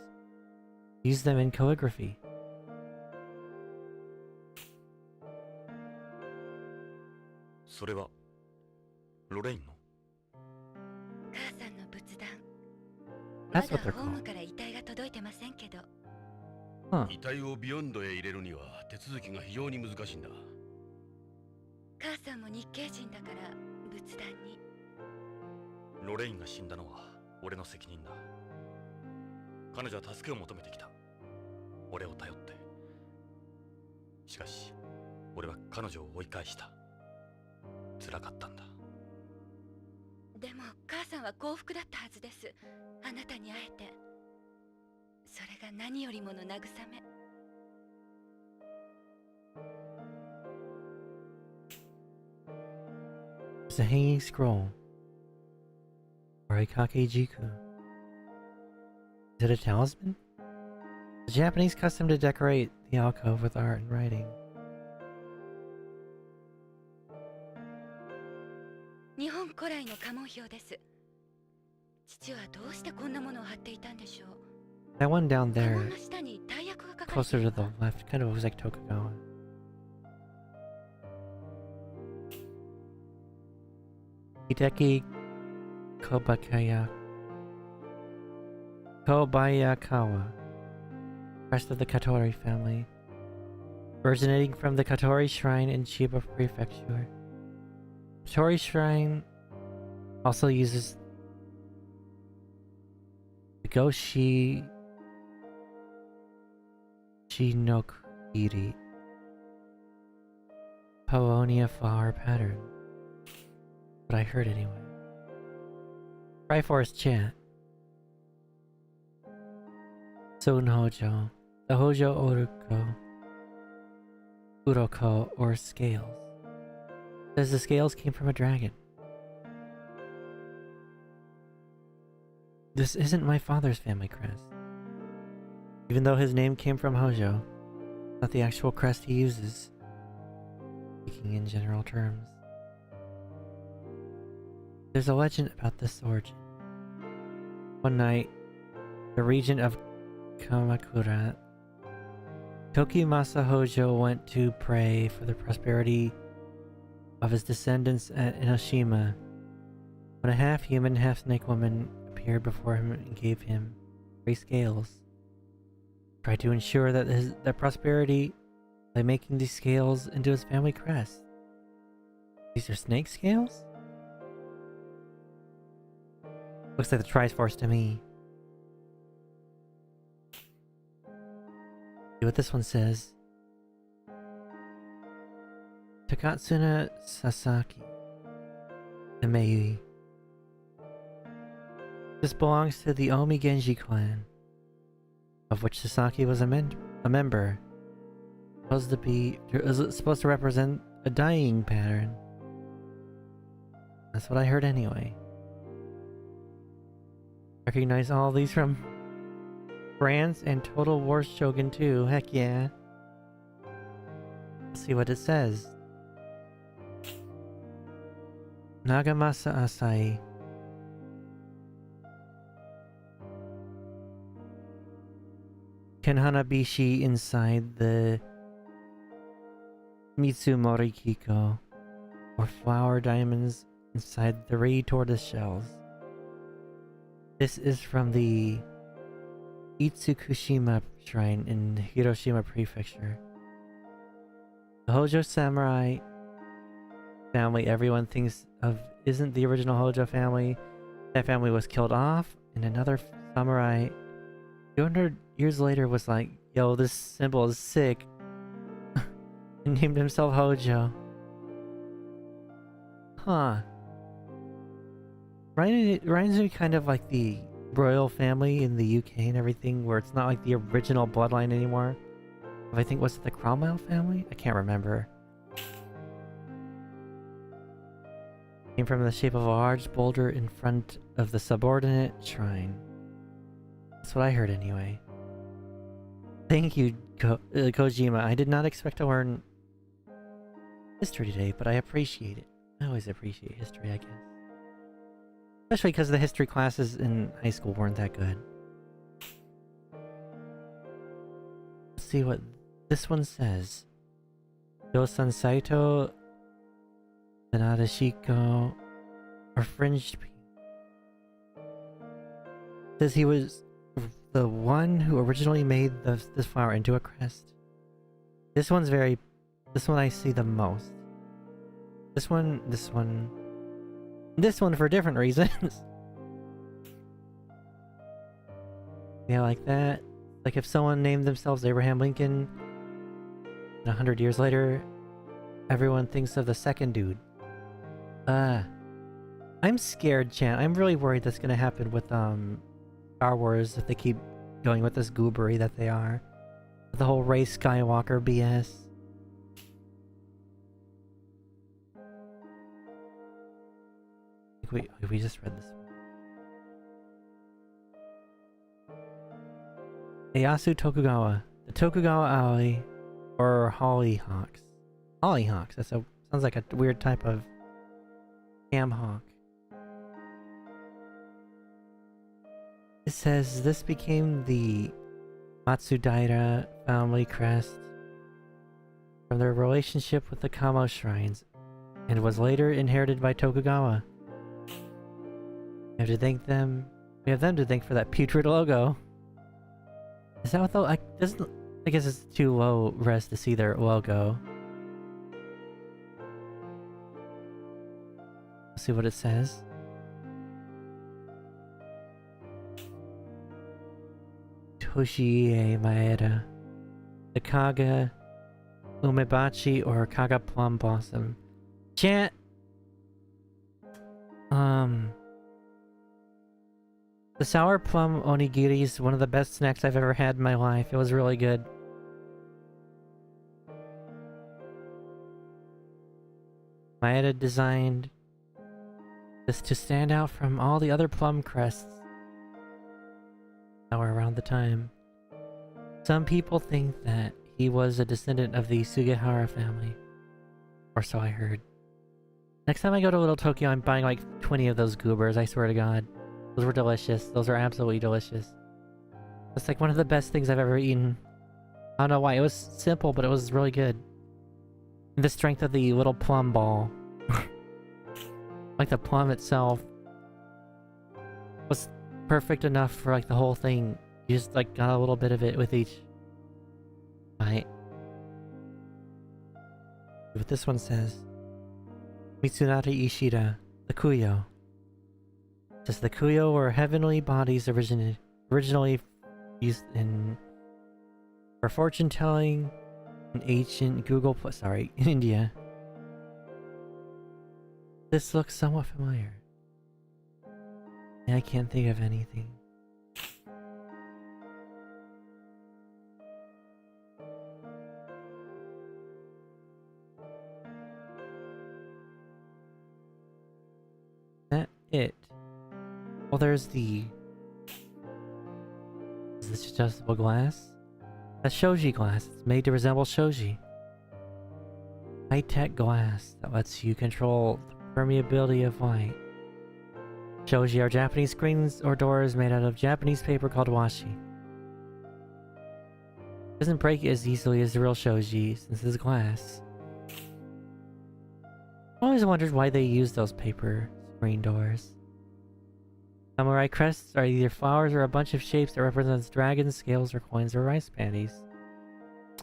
Use them in calligraphy. それはロレインの母さんの仏壇。 That's ま what だ they're ホーム called. から遺体が届いてませんけど。 Huh. 遺体をビヨンドへ入れるには手続きが非常に難しいんだ。母さんも日系人だから仏壇に。ロレインが死んだのは俺の責任だ。彼女は助けを求めてきた。俺を頼って。しかし俺は彼女を追い返した。辛かったんだ。でも母さんは幸福だったはずです。あなたに会えて。それが何よりもの慰め。 It's a hanging scroll. Oraikake Jiku. Is it a talisman? The Japanese custom to decorate the alcove with art and writing. 日本古来の家紋標です。父はどうしてこんなものを貼っていたんでしょう。 That one down 家 there, 紋の下に大役が書かれて closer い to る the わ。 left, kind of looks like Tokugawa. Hideki Kobayakawa, crest of the Katori family, originating from the Katori Shrine in Chiba Prefecture. Katori Shrine also uses the Goshi Shinokiri Paonia flower pattern. What I heard anyway. Triforce chat. Sun Hojo. The Hojo Uroko or scales. Says the scales came from a dragon. This isn't my father's family crest. Even though his name came from Hojo, not the actual crest he uses. Speaking in general terms. There's a legend about this origin. One night, the regent of Kamakura, Tokimasa Hojo, went to pray for the prosperity of his descendants at Enoshima when a half-human, half-snake woman appeared before him and gave him 3 scales. He tried to ensure that prosperity by making these scales into his family crest. These are snake scales? Looks like the Triforce to me. See what this one says. Takatsuna Sasaki. Amei. This belongs to the Omi Genji clan, of which Sasaki was a member. Supposed to represent a dying pattern. That's what I heard anyway. Recognize all these from France and Total War Shogun 2. Heck yeah. Let's see what it says. Nagamasa Asai. Kenhanabishi inside the Mitsumori Kiko, or flower diamonds inside 3 tortoise shells. This is from the Itsukushima Shrine in Hiroshima Prefecture. The Hojo Samurai family everyone thinks of isn't the original Hojo family. That family was killed off, and another samurai 200 years later was like, yo, this symbol is sick, and named himself Hojo. Huh. Reminds me kind of like the royal family in the UK and everything, where it's not like the original bloodline anymore. I think, was it the Cromwell family? I can't remember. Came from the shape of a large boulder in front of the subordinate shrine. That's what I heard anyway. Thank you, Kojima. I did not expect to learn history today, but I appreciate it. I always appreciate history, I guess. Especially because the history classes in high school weren't that good. Let's see what this one says. Yosan Saito, Sanada Shiko, or Fringed Pea. Says he was the one who originally made this flower into a crest. This one I see the most. This one for different reasons. Yeah, like that. Like if someone named themselves Abraham Lincoln, 100 years later, everyone thinks of the second dude. I'm scared, chat. I'm really worried that's gonna happen with Star Wars if they keep going with this goobery that they are. The whole Rey Skywalker BS. We just read this one. Ieyasu Tokugawa. The Tokugawa Alley, or Hollyhawks. Hollyhawks. Sounds like a weird type of ham hawk. It says this became the Matsudaira family crest from their relationship with the Kamo shrines, and was later inherited by Tokugawa. We have them to thank for that putrid logo. Is that what the I guess it's too low res to see their logo. Let's see what it says. Toshie Maeda. The Kaga Umebachi or Kaga Plum Blossom. Chat. The sour plum onigiri is one of the best snacks I've ever had in my life. It was really good. Maeda designed this to stand out from all the other plum crests that were around the time. Some people think that he was a descendant of the Sugihara family. Or so I heard. Next time I go to Little Tokyo, I'm buying like 20 of those goobers, I swear to God. Those were delicious. Those are absolutely delicious. It's like one of the best things I've ever eaten. I don't know why. It was simple, but it was really good. And the strength of the little plum ball. Like the plum itself was perfect enough for like the whole thing. You just like got a little bit of it with each bite. What this one says. Mitsunari Ishida, the Kuyo. Says the Kuyo were heavenly bodies originally used for fortune telling in ancient in India. This looks somewhat familiar. I can't think of anything. That it. Well, there's the... Is this adjustable glass? That's shoji glass. It's made to resemble shoji. High-tech glass that lets you control the permeability of light. Shoji are Japanese screens or doors made out of Japanese paper called washi. It doesn't break as easily as the real shoji since it's glass. I always wondered why they use those paper screen doors. Samurai crests are either flowers or a bunch of shapes that represents dragons, scales, or coins or rice panties.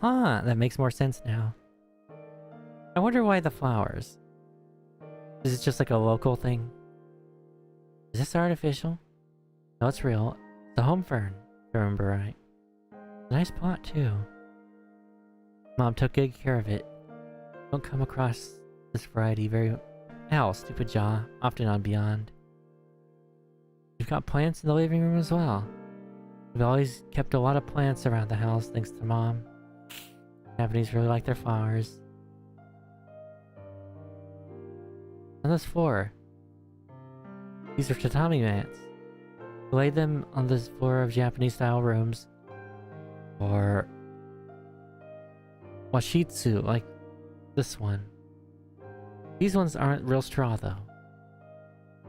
Ah, that makes more sense now. I wonder why the flowers. Is it just like a local thing? Is this artificial? No, it's real. It's a home fern, if I remember right. Nice pot too. Mom took good care of it. Don't come across this variety very... Ow, stupid jaw. Often on Beyond. We've got plants in the living room as well. We've always kept a lot of plants around the house thanks to Mom. Japanese really like their flowers. On this floor, these are tatami mats. We laid them on this floor of Japanese style rooms. Or washitsu, like this one. These ones aren't real straw though.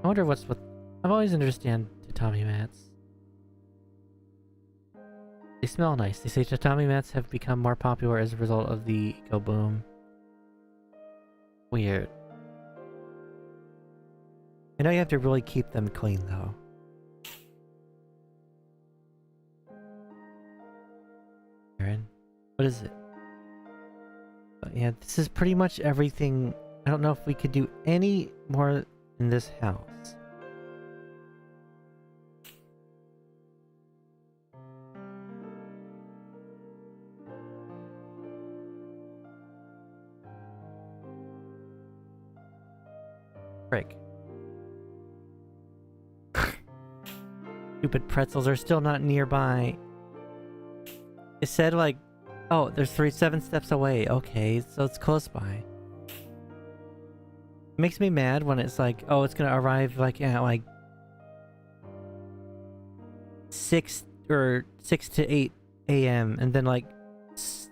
I wonder what's with... I've always understood tatami mats. They smell nice. They say tatami mats have become more popular as a result of the Go Boom. Weird. I know you have to really keep them clean though. Aaron, what is it? But yeah, this is pretty much everything. I don't know if we could do any more in this house. Frick. Stupid pretzels are still not nearby. It said like, oh, there's 7 steps away. Okay, so it's close by. It makes me mad when it's like, oh, it's gonna arrive like at like 6 to 8 a.m. and then like it's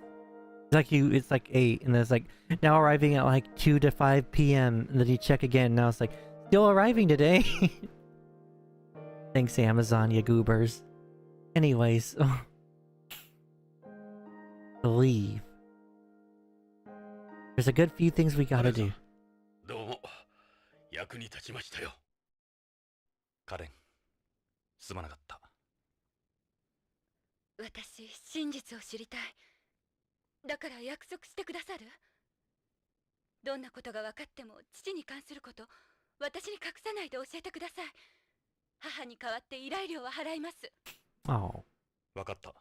like 8 and then it's like now arriving at like 2 to 5 p.m. and then you check again. Now it's like still arriving today. Thanks, Amazon, you goobers. Anyways, believe. There's a good few things we gotta do. どうも役に立ちましたよ。カレン、すまなかった。私、真実を知りたい。だから約束してくださる？どんなことが分かっても父に関すること、私に隠さないで教えてください。母に代わって依頼料は払います。Oh. 分かった。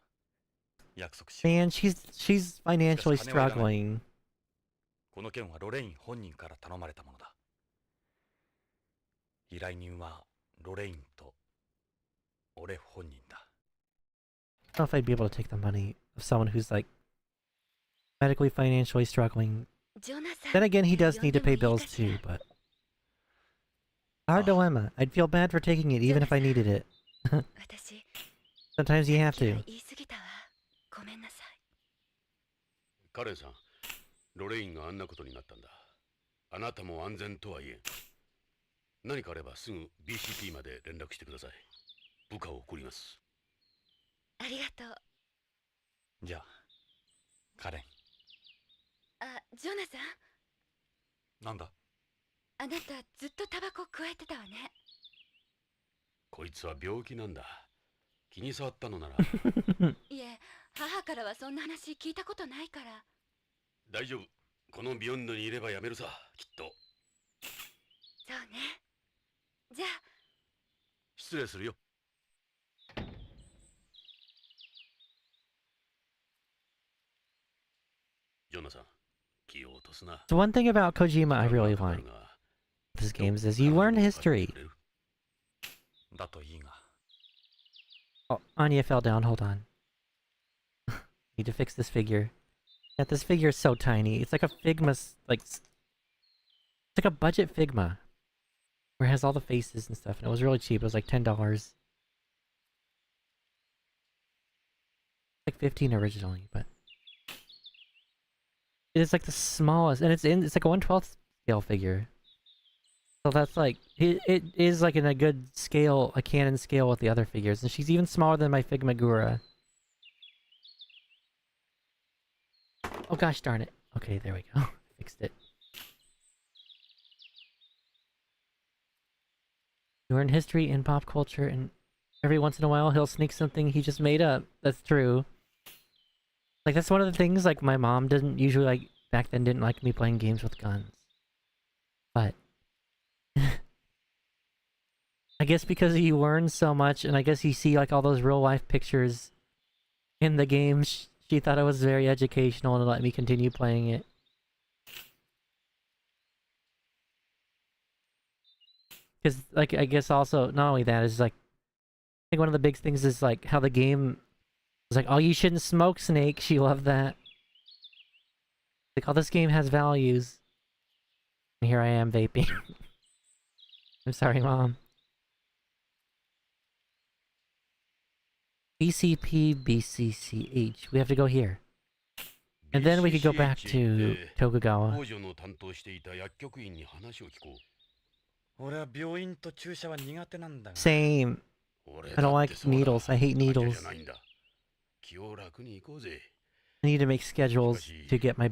約束しよう。 Man, she's financially struggling. この件はロレイン本人から頼まれたものだ。依頼人はロレインと俺本人だ。I don't know if I'd be able to take the money of someone who's like medically financially struggling. Then again, he does need to pay bills too, but our dilemma. I'd feel bad for taking it even if I needed it. Sometimes you have to. カレンさん、ロレインがあんなことになったんだ。あなたも安全とはいえ。何かあればすぐ BCP まで連絡してください。部下を送ります。ありがとう。じゃあ、カレン。あ、ジョナサン。なんだ？あなたずっとタバコ加えてたわね。こいつは病気なんだ。気に障ったのなら。いえ、母からはそんな話聞いたことないから。大丈夫。このビヨンドにいればやめるさ、きっと。そうね。じゃあ。失礼するよ。ジョナサン、気を落とすな。So one thing about Kojima I really like this game is you learn history. だといいが。Oh, Anya fell down. Hold on. Need to fix this figure. Yeah, this figure is so tiny. It's like a Figma, like it's like a budget Figma, where it has all the faces and stuff, and it was really cheap. It was like $10. Like 15 originally, but it is like the smallest, and it's like a 1/12 scale figure. So that's like it is like in a good scale, a canon scale with the other figures, and she's even smaller than my Figma Gura. Oh gosh darn it. Okay, there we go. Fixed it. learn history and pop culture, and every once in a while he'll sneak something he just made up. That's true. Like, that's one of the things, like, my mom didn't usually, like, back then didn't like me playing games with guns. But I guess because you learn so much, and I guess you see, like, all those real-life pictures in the game, she thought it was very educational and let me continue playing it. Because, like, I guess also, not only that, is, like, I think one of the big things is, like, how the game is like, oh, you shouldn't smoke, Snake. She loved that. Like, oh, this game has values. And here I am vaping. I'm sorry, Mom. BCP, BCCH. We have to go here. And then we could go back to Tokugawa. 工場の担当していた薬局員に話を聞こう。俺は病院と注射は苦手なんだが。 Same. I don't like needles. I hate needles. 気を楽に行こうぜ。 I need to make schedules to get my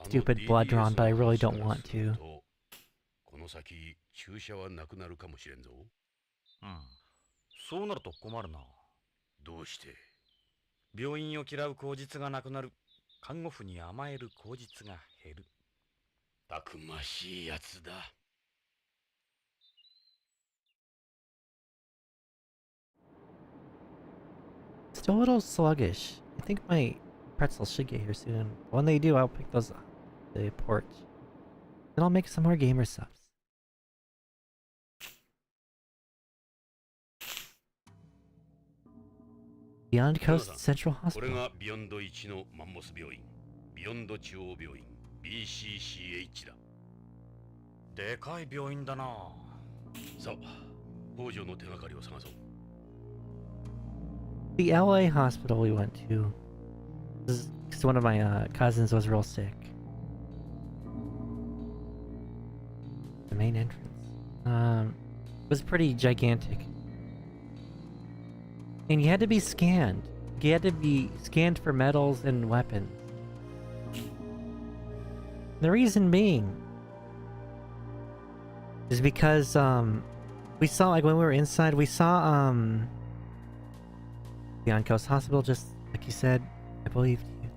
stupid blood drawn, but I really don't want to. この先注射はなくなるかもしれんぞ。うん。そうなると困るな。どうして？病院を嫌う口実がなくなる。看護婦に甘える口実が減る。たくましいやつだ。Still a little sluggish. I think my pretzels should get here soon. When they do, I'll pick those up the porch. Then I'll make some more gamer subs. Beyond Coast Central これ Hospital. がビヨンド1のマンモス病院、ビヨンド中央病院、BCCH だ。でかい病院だな。さあ、北条の手がかりを探そう。The LA hospital we went to. Because one of my cousins was real sick. The main entrance. Was pretty gigantic. And you had to be scanned. You had to be scanned for metals and weapons. The reason being is because we saw, like, when we were inside, we saw Beyond Coast Hospital, just like you said. I believed you.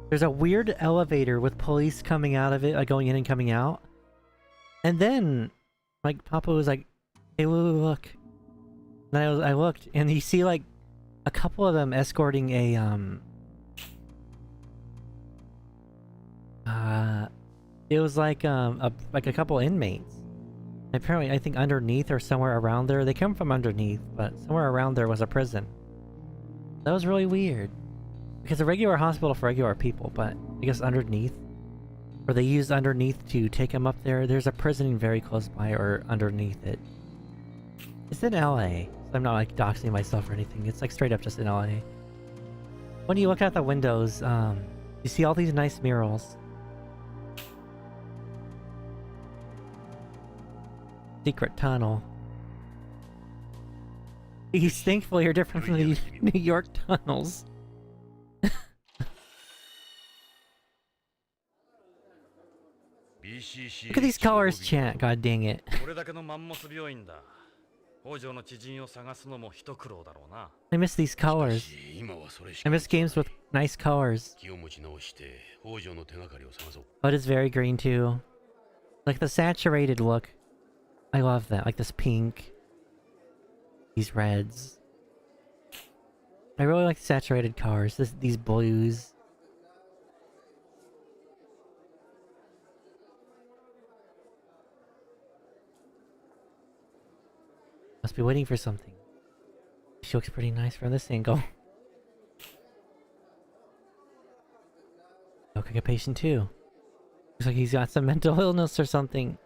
There's a weird elevator with police coming out of it, like going in and coming out. And then, like, Papa was like, "Hey, Lulu, look." And I looked, and you see, like, a couple of them escorting a, it was like a couple inmates. Apparently, I think underneath or somewhere around there, they come from underneath, but somewhere around there was a prison. That was really weird. Because a regular hospital for regular people, but I guess underneath, or they used underneath to take them up there. There's a prison very close by or underneath it. It's in LA, so I'm not, like, doxing myself or anything. It's, like, straight up just in LA. When you look out the windows, you see all these nice murals. Secret tunnel. These thankfully are different from the New York tunnels. Look at these colors, chat. God dang it. これだけのマンモス病院だ。北条の知人を探すのも一苦労だろうな。I miss these colors. I miss games with nice colors. 気を持ち直して北条の手がかりを探そう。 But it's very green too. Like the saturated look. I love that. Like this pink. These reds. I really like saturated colors. These blues. Must be waiting for something. She looks pretty nice from this angle. Look like a patient too. Looks like he's got some mental illness or something.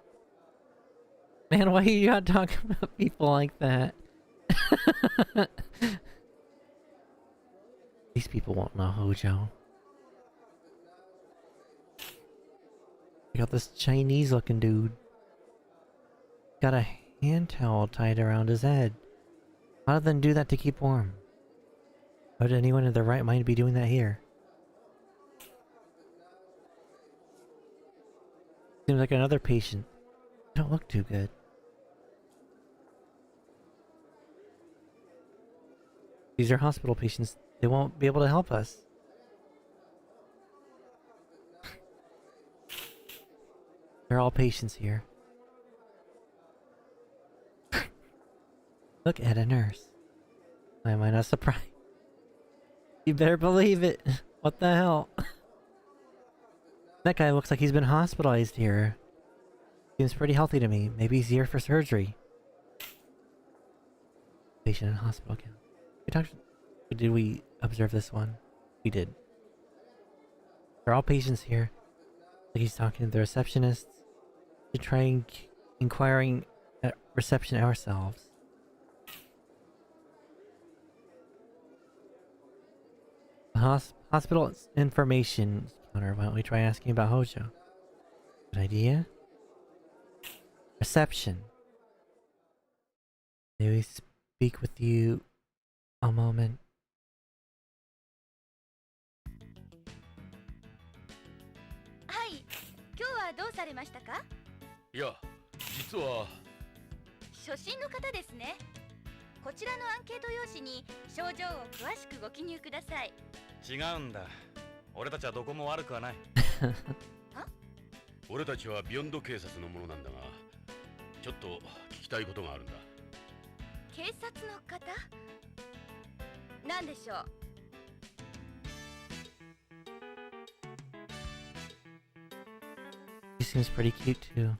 Man, why are you not talking about people like that? These people won't know Hojo. I got this Chinese looking dude. Got a hand towel tied around his head. How did them do that to keep warm? How did anyone in their right mind be doing that here? Seems like another patient. Don't look too good. These are hospital patients. They won't be able to help us. They're all patients here. Look at a nurse. Why am I not surprised? You better believe it. What the hell? That guy looks like he's been hospitalized here. Seems pretty healthy to me. Maybe he's here for surgery. Patient in hospital account. Did we observe this one? We did. They're all patients here. Like he's talking to the receptionists. To try inquiring at reception ourselves. Hospital information counter. Why don't we try asking about Hojo? Good idea. Reception. May we speak with you a moment? Hi. 今日はどうされましたか？いや、実は初診の方ですね。こちらのアンケート用紙に症状を詳しくご記入ください。違うんだ。俺たちはどこも悪くはない。俺たちはビヨンド警察のものなんだが、ちょっと聞きたいことがあるんだ。警察の方？なんでしょう。She seems pretty cute too.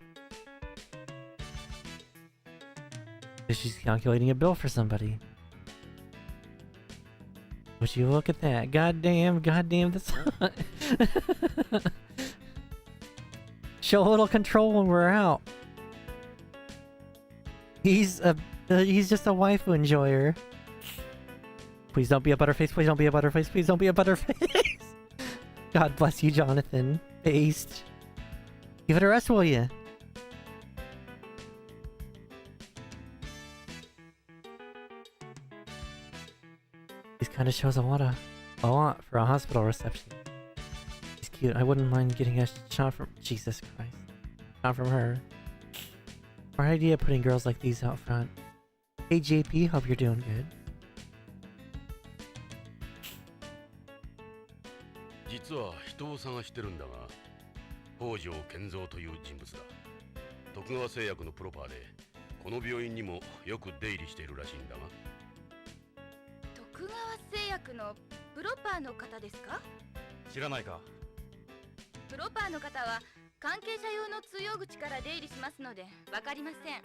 She's calculating a bill for somebody. Would you look at that? Goddamn, this. Show a little control when we're out. He's just a waifu enjoyer. Please don't be a butterface. Please don't be a butterface. Please don't be a butterface. God bless you, Jonathan. Based. Give it a rest, will you? This kind of shows a lot for a hospital reception. He's cute. I wouldn't mind getting a shot from Jesus Christ. Shot from her. Smart idea putting girls like these out front. Hey JP, hope you're doing good. 実は人を探してるんだが、北条健三という人物だ。徳川製薬のプロパーで、この病院にもよく出入りしているらしいんだが。徳川製薬のプロパーの方ですか？知らないか？プロパーの方は関係者用の通用口から出入りしますのでわかりません。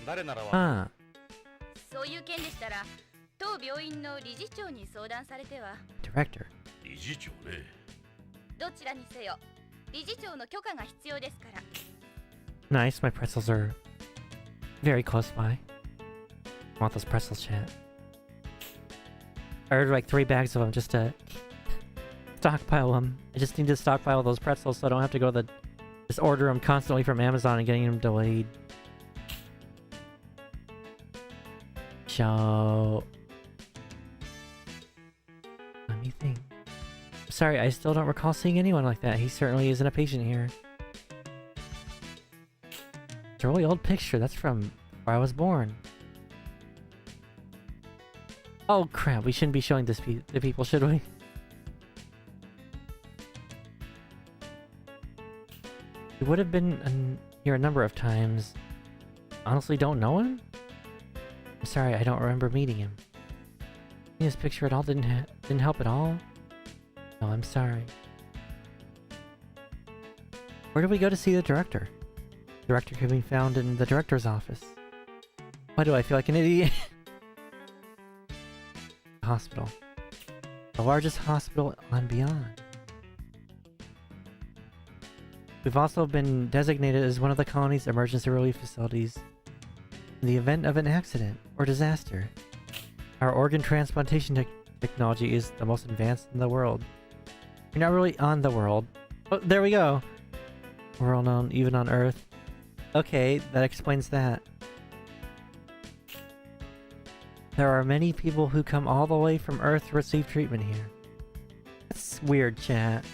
誰ならわかる。そういう件でしたら当病院の理事長に相談されては。Director. 理事長ね。どちらにせよ理事長の許可が必要ですから。Nice, my pretzels are very close by. I want those pretzels, chat. I ordered like 3 bags of them just to stockpile them. I just need to stockpile those pretzels so I don't have to go to just order them constantly from Amazon and getting them delayed. So let me think. Sorry, I still don't recall seeing anyone like that. He certainly isn't a patient here. It's a really old picture. That's from where I was born. Oh crap, we shouldn't be showing this to people, should we? He would have been here a number of times. Honestly, don't know him? I'm sorry, I don't remember meeting him. His picture at all didn't help at all? No, I'm sorry. Where do we go to see the director? The director can be found in the director's office. Why do I feel like an idiot? Hospital. The largest hospital on Beyond. We've also been designated as one of the colony's emergency relief facilities in the event of an accident or disaster. Our organ transplantation technology is the most advanced in the world. You're not really on the world. Oh, there we go. We're all known even on Earth. Okay, that explains that. There are many people who come all the way from Earth to receive treatment here. That's weird, chat.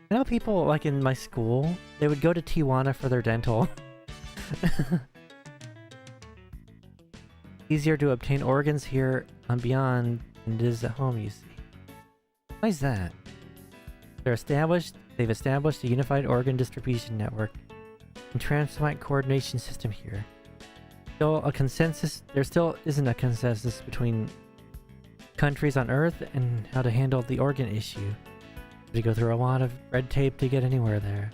I know people, like in my school, they would go to Tijuana for their dental. Easier to obtain organs here on Beyond than it is at home, you see. Why is that? They've established a unified organ distribution network and transplant coordination system here. There still isn't a consensus between countries on Earth and how to handle the organ issue. We go through a lot of red tape to get anywhere there.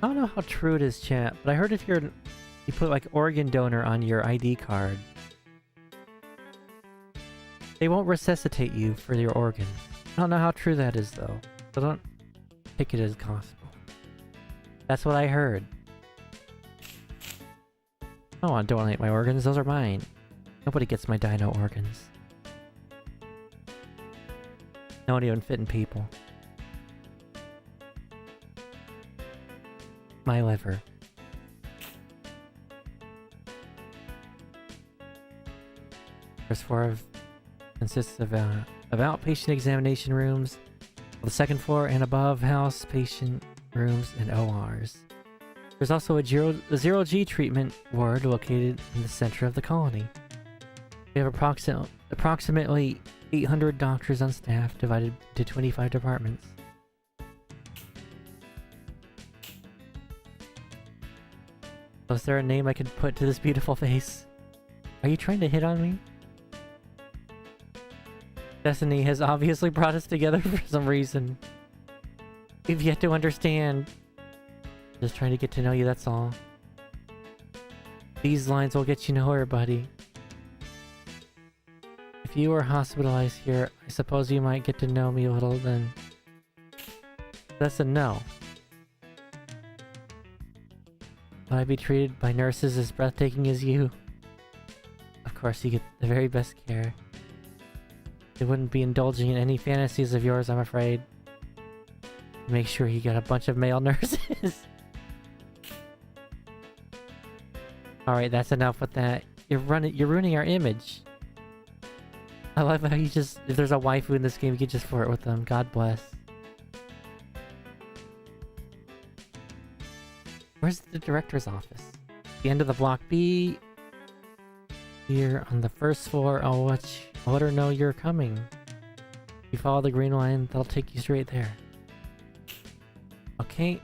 I don't know how true it is, chat, but I heard if you put like organ donor on your ID card, they won't resuscitate you for your organ. I don't know how true that is though, so don't take it as gospel. That's what I heard. I don't want to donate my organs, those are mine. Nobody gets my dino organs. They don't even fit in people. My liver. First floor consists of outpatient examination rooms, on the second floor and above house patient rooms and ORs. There's also a zero-G treatment ward located in the center of the colony. We have approximately 800 doctors on staff divided into 25 departments. Was there a name I could put to this beautiful face? Are you trying to hit on me? Destiny has obviously brought us together for some reason. We've yet to understand. Just trying to get to know you, that's all. These lines will get you nowhere, buddy. If you were hospitalized here, I suppose you might get to know me a little then. That's a no. Would I be treated by nurses as breathtaking as you? Of course, you get the very best care. They wouldn't be indulging in any fantasies of yours, I'm afraid. Make sure you got a bunch of male nurses. Alright, that's enough with that. You're ruining our image. I love how you just, if there's a waifu in this game, you can just flirt with them. God bless. Where's the director's office? The end of the block B. Here on the first floor, I'll let her know you're coming. If you follow the green line, that'll take you straight there. Okay.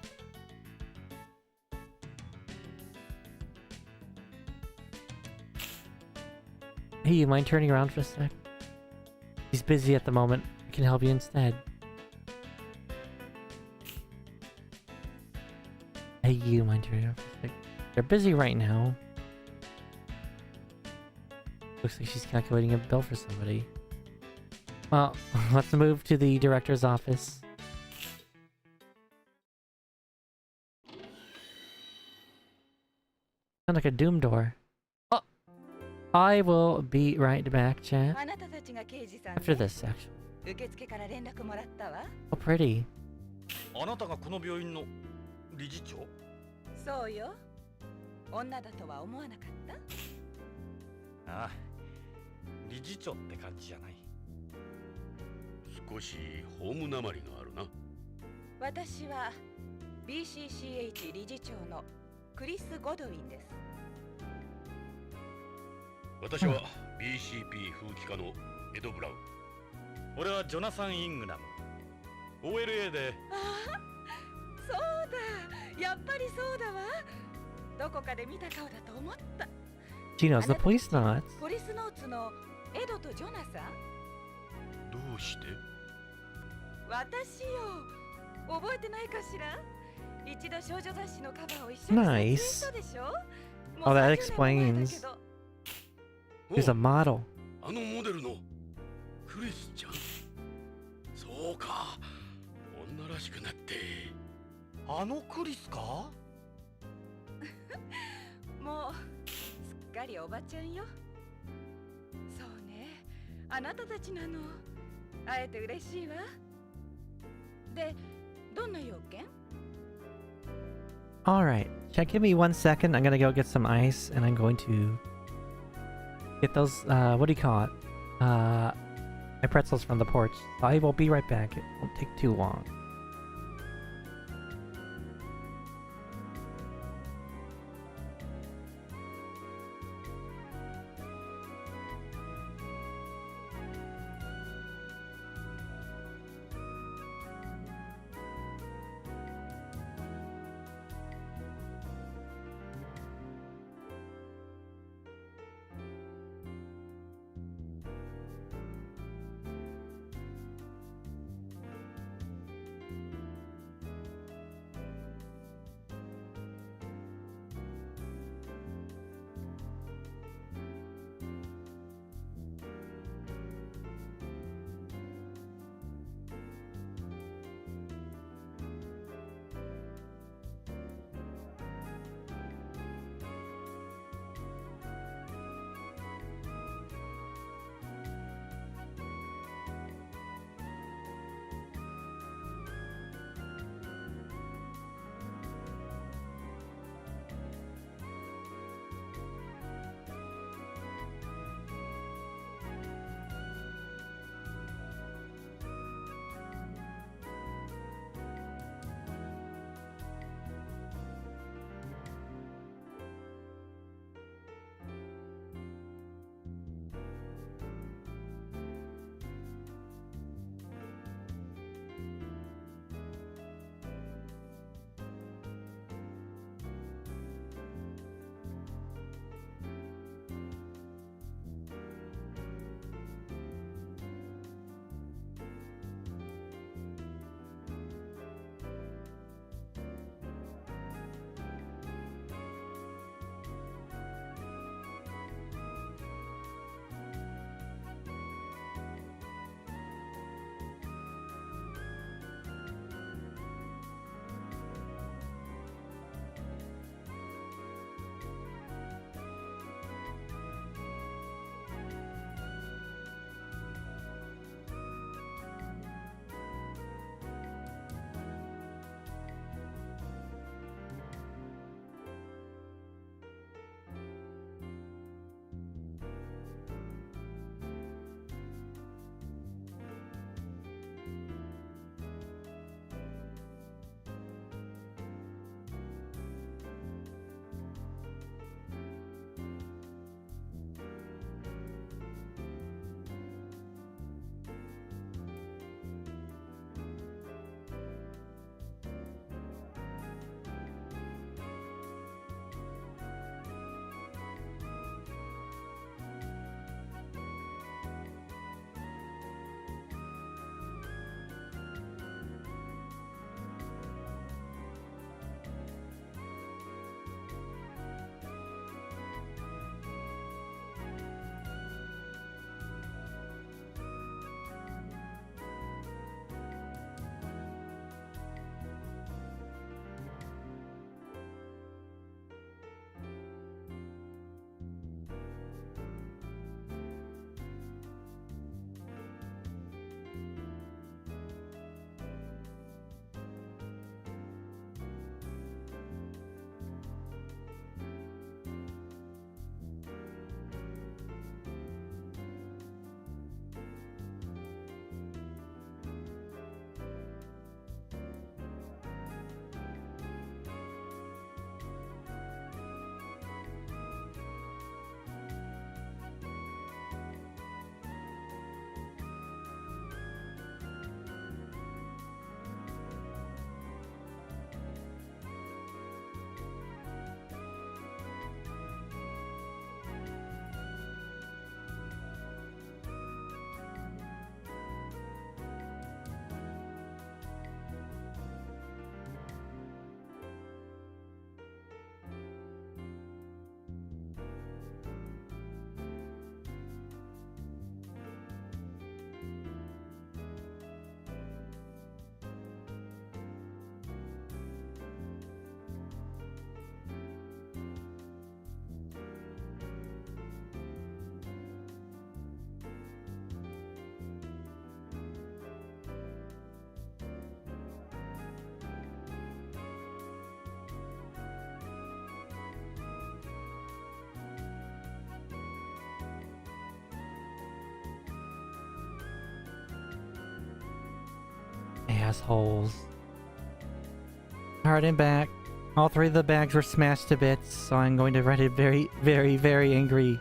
Hey, you mind turning around for a sec? He's busy at the moment. I can help you instead. Hey, you mind turning around for a sec? They're busy right now. Looks like she's calculating a bill for somebody. Well, let's move to the director's office. Sound like a doom door. Oh! I will be right back, chat. After this, actually. Oh, pretty. あなたがこの病院の理事長？そうよ。女だとは思わなかった？ああ、理事長って感じじゃない。少しホームなまりがあるな。私は BCCH 理事長のクリス・ゴドウィンです。私は BCP 風紀課のエド・ブラウン。俺はジョナサン・イングナム。OLA で。ああ、そうだ。やっぱりそうだわ。どこかで見た顔だと思った。She knows the Policenauts. ポリスノーツのエドとジョナサン？どうして？私よ。覚えてないかしら？一度少女雑誌のカバーを一緒に撮影したでしょ？ Oh, that explains. There's a model. あのモデルのクリスちゃん。そうか。女らしくなって。あのクリスか？もうすっかりおばちゃんよ。そうね。あなたたちなの。会えて嬉しいわ。で、どんな要件？ Alright, chat, give me 1 second. I'm gonna go get some ice and I'm going to get those, what do you call it? I my pretzels from the porch. I will be right back. It won't take too long. Assholes. Alright, I'm back. All 3 of the bags were smashed to bits, so I'm going to write a very, very, very angry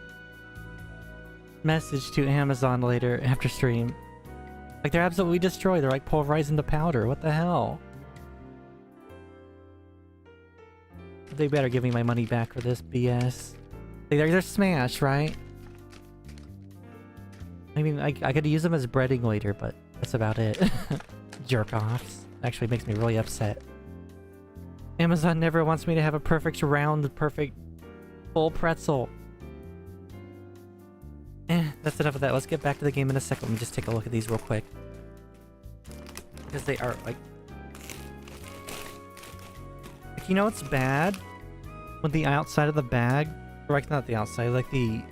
message to Amazon later after stream. Like, they're absolutely destroyed. They're like pulverizing the powder. What the hell? They better give me my money back for this BS. They're smashed, right? I mean, I could use them as breading later, but that's about it. Jerk-offs. Actually makes me really upset. Amazon never wants me to have a perfect round, perfect full pretzel. That's enough of that. Let's get back to the game in a second. Let me just take a look at these real quick. Because they are, like... You know what's bad? When the outside of the bag... Or, like, not the outside, like the... You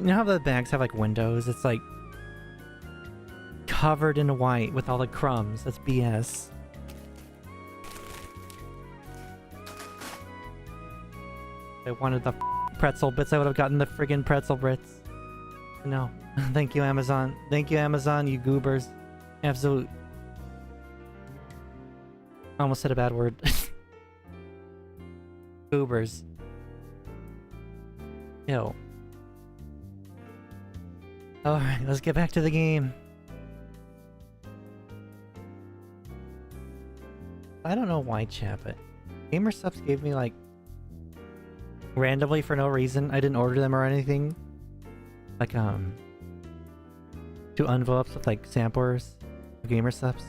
know how the bags have, like, windows? It's, like... covered in white with all the crumbs. That's BS. If I wanted the pretzel bits, I would have gotten the friggin' pretzel bits. No. Thank you, Amazon. Thank you, Amazon, you goobers. Absolute... I almost said a bad word. Goobers. Ew. Alright, let's get back to the game. I don't know why, chat, but GamerSupps gave me, like, randomly for no reason. I didn't order them or anything. Like, 2 envelopes with, like, samplers of GamerSupps.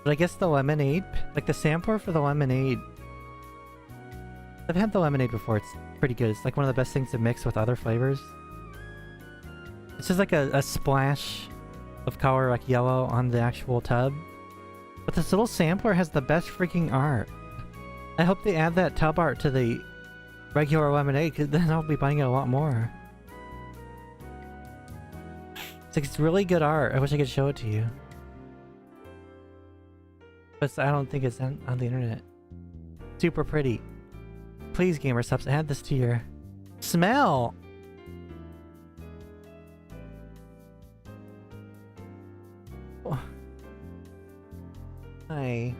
But I guess the lemonade, like, the sampler for the lemonade, I've had the lemonade before. It's pretty good. It's, like, one of the best things to mix with other flavors. It's just, like, a splash of color, like, yellow on the actual tub. But this little sampler has the best freaking art. I hope they add that tub art to the regular lemonade, because then I'll be buying it a lot more. It's like, it's really good art. I wish I could show it to you. But I don't think it's on the internet. Super pretty. Please, GamerSupps, add this to your... Smell! Oh. Hi.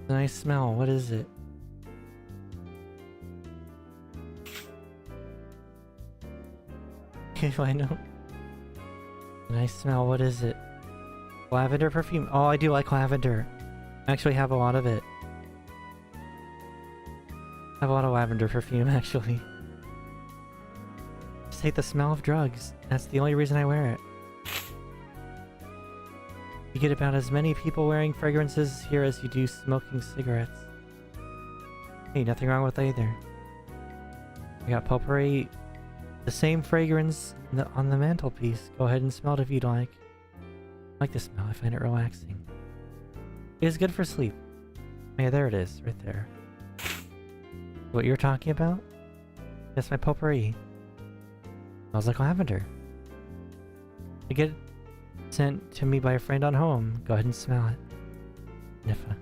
Nice smell. What is it? If I know. Nice smell. What is it? Lavender perfume. Oh, I do like lavender. I actually have a lot of it. I have a lot of lavender perfume, actually. Just hate the smell of drugs. That's the only reason I wear it. You get about as many people wearing fragrances here as you do smoking cigarettes. Hey, nothing wrong with either. I got potpourri, the same fragrance on the mantelpiece. Go ahead and smell it if you'd like. I like the smell, I find it relaxing. It is good for sleep. Yeah, there it is, right there. What you're talking about? That's my potpourri. Smells like lavender. I get sent to me by a friend on home. Go ahead and smell it. Niffa.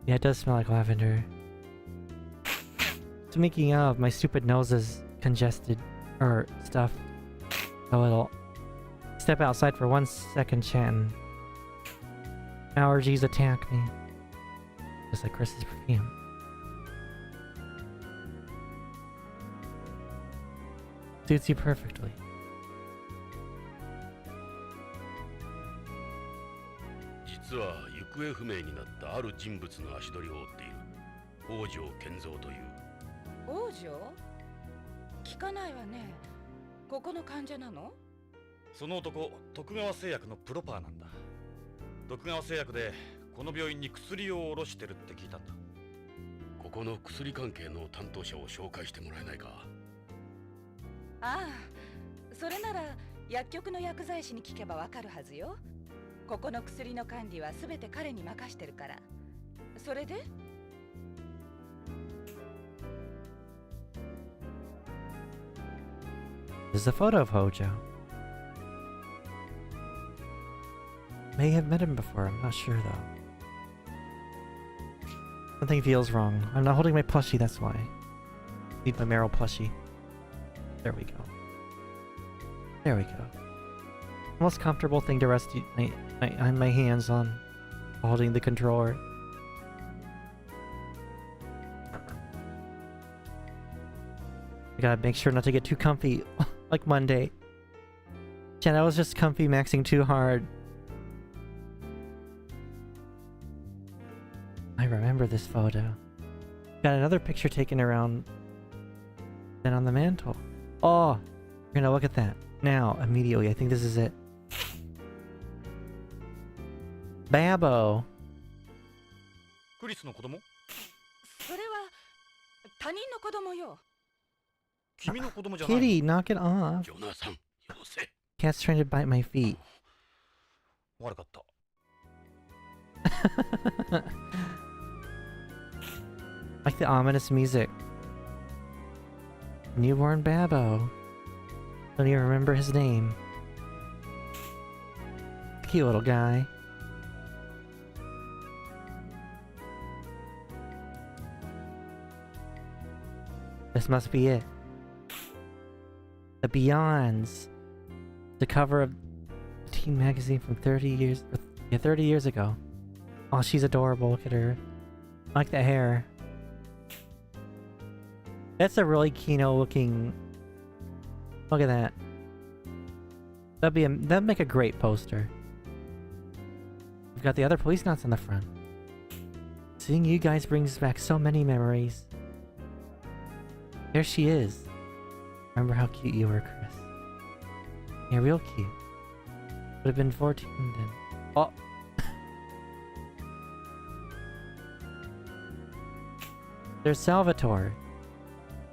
Yeah, it does smell like lavender. Speaking of, my stupid nose is congested. Or stuffed. A little. Step outside for 1 second, chatting. Allergies attack me. Just like Chris's perfume. Suits you perfectly. Tokugawa 製薬のプロパーなんだ。徳川製薬でこの病院に薬を卸してるって聞いたんだ。ここの薬関係の担当者を紹介してもらえないか。ああ、それなら薬局の薬剤師に聞けばわかるはずよ。ここの薬の管理はすべて彼に任してるから。それでThere's a photo of Hojo. May have met him before, I'm not sure though. Something feels wrong. I'm not holding my plushie, that's why. Need my Meryl plushie. There we go. There we go. most comfortable thing to rest my hands on, holding the controller. I gotta make sure not to get too comfy, like Monday. Chat, I was just comfy maxing too hard. I remember this photo. Got another picture taken around then on the mantle. Oh, we're gonna look at that now, immediately. I think this is it. Babbo. クリスの子供？それは他人の子供よ。君の子供じゃない。 Kitty, knock it off. ジョナサン、よせ。 Cat's trying to bite my feet. 悪かった。 Like the ominous music. Newborn Babbo. Don't even remember his name. Cute little guy. This must be it. The Beyonds. The cover of Teen magazine from 30 years ago. Oh, she's adorable. Look at her. I like the hair. That's a really Kino looking. Look at that. That'd make a great poster. We've got the other Policenauts on the front. Seeing you guys brings back so many memories. There she is. Remember how cute you were, Chris. Yeah, real cute. Would have been 14 then. Oh. There's Salvatore.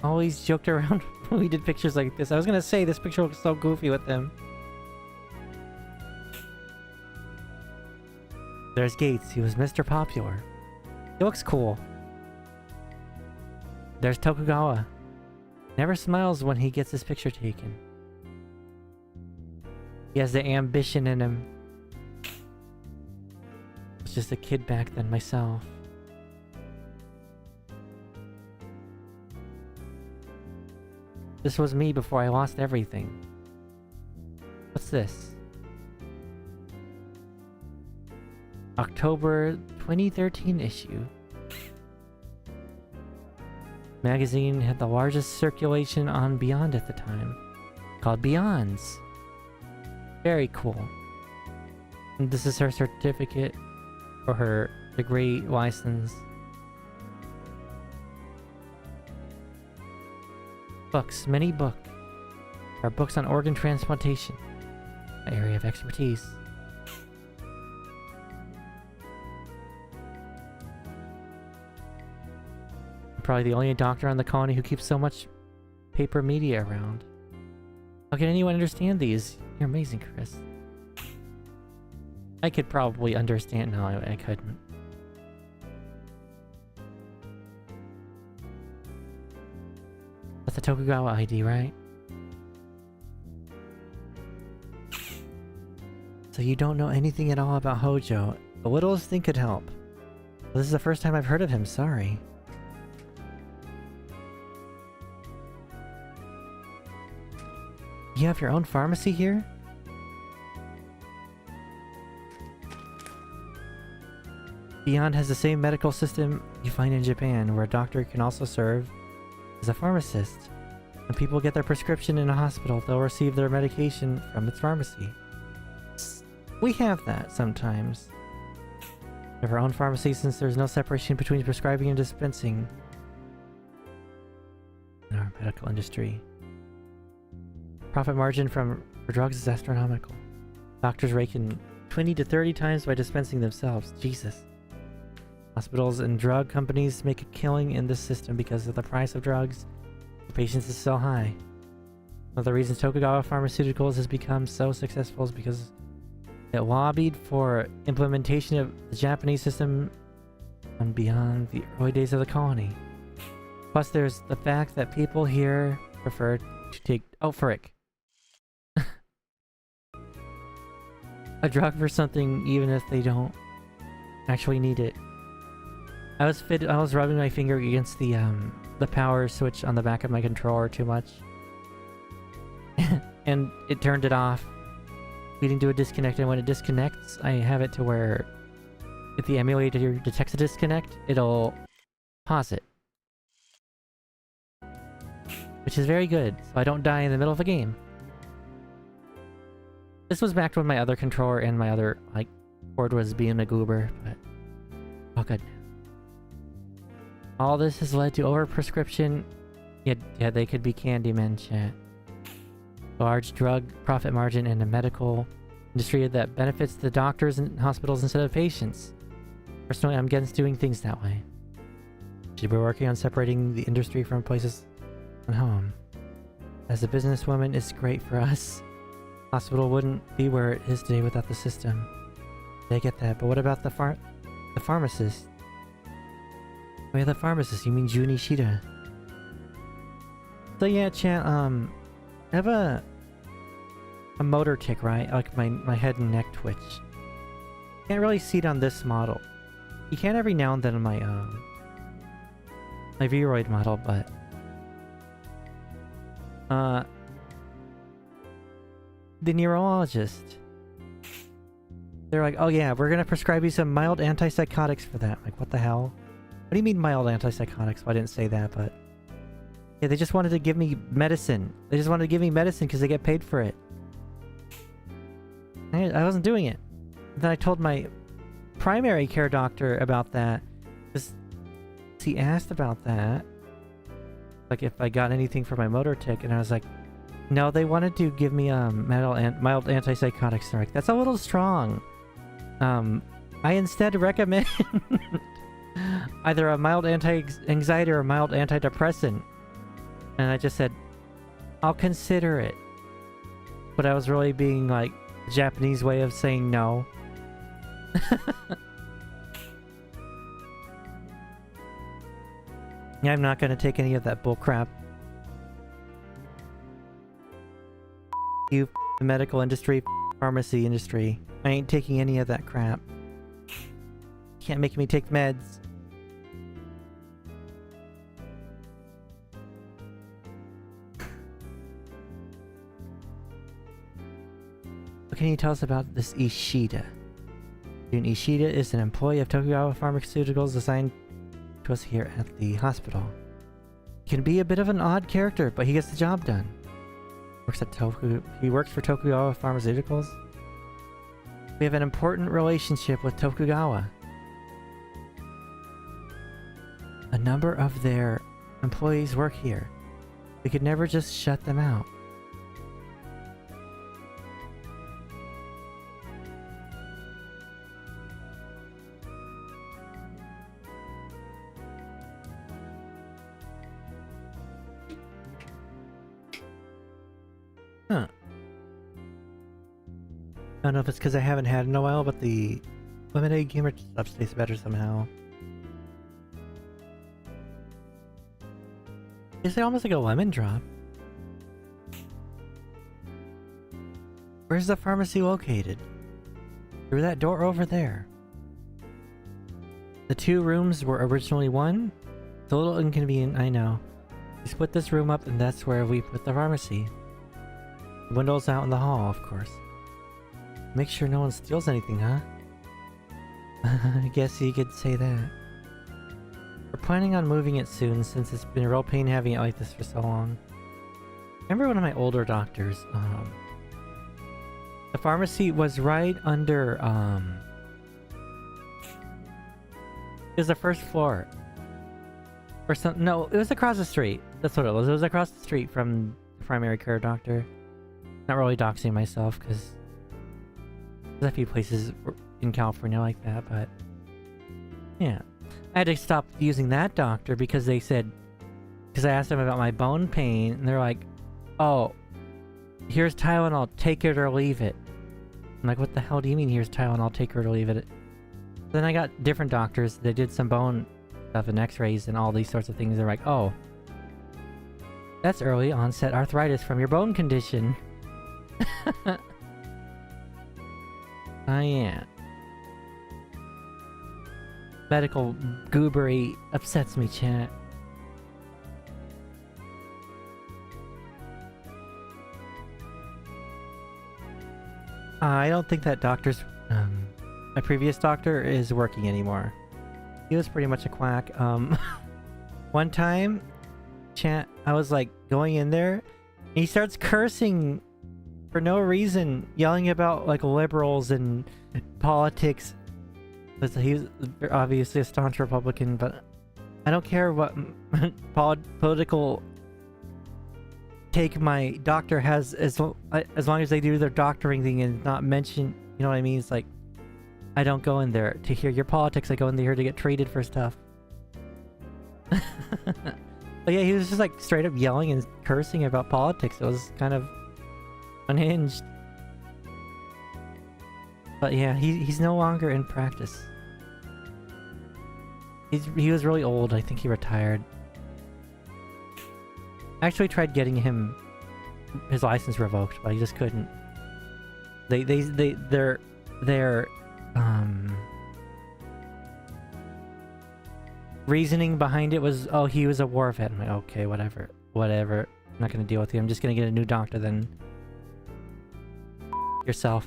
Always joked around when we did pictures like this. I was gonna say this picture looks so goofy with him. There's Gates. He was Mr. Popular. He looks cool. There's Tokugawa. Never smiles when he gets his picture taken. He has the ambition in him. I was just a kid back then myself. This was me before I lost everything. What's this? October 2013 issue. Magazine had the largest circulation on Beyond at the time, called Beyonds. Very cool. And this is her certificate for her degree license. Books, many books. Are books on organ transplantation, my area of expertise. I'm probably the only doctor on the colony who keeps so much paper media around. How can anyone understand these? You're amazing, Chris. I could probably understand. No, I couldn't. That's a Tokugawa ID, right? So you don't know anything at all about Hojo. The littlest thing could help. Well, this is the first time I've heard of him, sorry. You have your own pharmacy here? Beyond has the same medical system you find in Japan, where a doctor can also serve as a pharmacist. When people get their prescription in a hospital, they'll receive their medication from its pharmacy. We have that sometimes. We have our own pharmacy since there's no separation between prescribing and dispensing in our medical industry. Profit margin for drugs is astronomical. Doctors rake in 20 to 30 times by dispensing themselves. Jesus. Hospitals and drug companies make a killing in this system because of the price of drugs for patients is so high. One of the reasons Tokugawa Pharmaceuticals has become so successful is because it lobbied for implementation of the Japanese system and beyond the early days of the colony. Plus, there's the fact that people here prefer to take frick. A drug for something even if they don't actually need it. I was rubbing my finger against the power switch on the back of my controller too much. And it turned it off. leading to a disconnect, and when it disconnects, I have it to where if the emulator detects a disconnect, it'll pause it. Which is very good, so I don't die in the middle of a game. This was back when my other controller and my other, like, board was being a goober, but all good. All this has led to overprescription. Yeah, they could be Candymen, chat. Large drug profit margin in a medical industry that benefits the doctors and hospitals instead of patients. Personally, I'm against doing things that way. Should be working on separating the industry from places and home. As a businesswoman, it's great for us. Hospital wouldn't be where it is today without the system. I get that, but what about the pharmacist? Oh yeah, the pharmacist, you mean Jun Ishida. So yeah, chat, I have a motor tick, right? Like my head and neck twitch. Can't really see it on this model. You can every now and then on my Vroid model, but the neurologist, they're like, oh yeah, we're gonna prescribe you some mild antipsychotics for that. Like, what the hell? What do you mean mild antipsychotics? Well, I didn't say that, but yeah, they just wanted to give me medicine. They just wanted to give me medicine because they get paid for it. I wasn't doing it. Then I told my primary care doctor about that because he asked about that, like if I got anything for my motor tick, and I was like, no, they wanted to give me mild antipsychotics. They're like, that's a little strong. I instead recommend either a mild anti-anxiety or a mild antidepressant. And I just said, I'll consider it. But I was really being like the Japanese way of saying no. Yeah, I'm not gonna take any of that bullcrap. You, the medical industry, pharmacy industry. I ain't taking any of that crap. Can't make me take meds. What can you tell us about this Ishida? Ishida is an employee of Tokugawa Pharmaceuticals assigned to us here at the hospital. He can be a bit of an odd character, but he gets the job done. He works for Tokugawa Pharmaceuticals. We have an important relationship with Tokugawa. A number of their employees work here. We could never just shut them out. Huh. I don't know if it's because I haven't had it in a while, but the lemonade gamer stuff tastes better somehow. Is it almost like a lemon drop? Where's the pharmacy located? Through that door over there. The two rooms were originally one? It's a little inconvenient, I know. We split this room up and that's where we put the pharmacy. The window's out in the hall, of course. Make sure no one steals anything, huh? I guess you could say that. We're planning on moving it soon since it's been a real pain having it like this for so long. Remember one of my older doctors, the pharmacy was right under, it was the first floor. Or some, no, it was across the street. That's what it was. It was across the street from the primary care doctor. Not really doxing myself, because there's a few places in California like that, but yeah. I had to stop using that doctor because they said, because I asked them about my bone pain, and they're like, oh, here's Tylenol, take it or leave it. I'm like, what the hell do you mean here's Tylenol, take it or leave it? Then I got different doctors, they did some bone stuff and x-rays and all these sorts of things. They're like, oh, that's early onset arthritis from your bone condition. Oh yeah. Medical goobery upsets me, chat. I don't think that doctor's... my previous doctor is working anymore. He was pretty much a quack. One time, I was like going in there, and he starts cursing for no reason, yelling about like liberals and politics. He's obviously a staunch Republican, but I don't care what political take my doctor has, as long as they do their doctoring thing and not mention, you know what I mean? It's like, I don't go in there to hear your politics. I go in there to get treated for stuff. But yeah, he was just like straight up yelling and cursing about politics. It was kind of unhinged. But yeah, he's no longer in practice. He was really old. I think he retired. I actually tried getting him his license revoked, but I just couldn't. Their reasoning behind it was, oh, he was a war vet. I'm like, okay, whatever. I'm not gonna deal with you. I'm just gonna get a new doctor then. Yourself.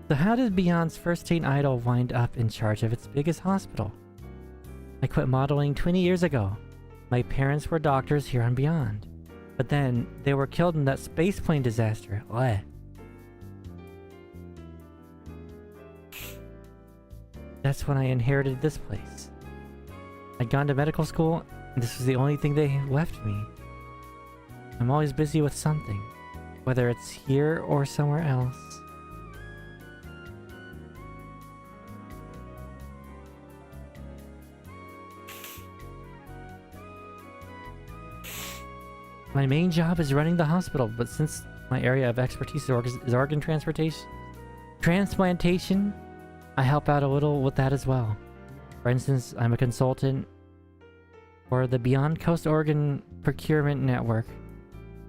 So how did Beyond's first teen idol wind up in charge of its biggest hospital? I quit modeling 20 years ago. My parents were doctors here on Beyond. But then, they were killed in that spaceplane disaster. Bleh. That's when I inherited this place. I'd gone to medical school, and this was the only thing they left me. I'm always busy with something, whether it's here or somewhere else. My main job is running the hospital, but since my area of expertise is organ transplantation, I help out a little with that as well. For instance, I'm a consultant for the Beyond Coast Organ Procurement Network,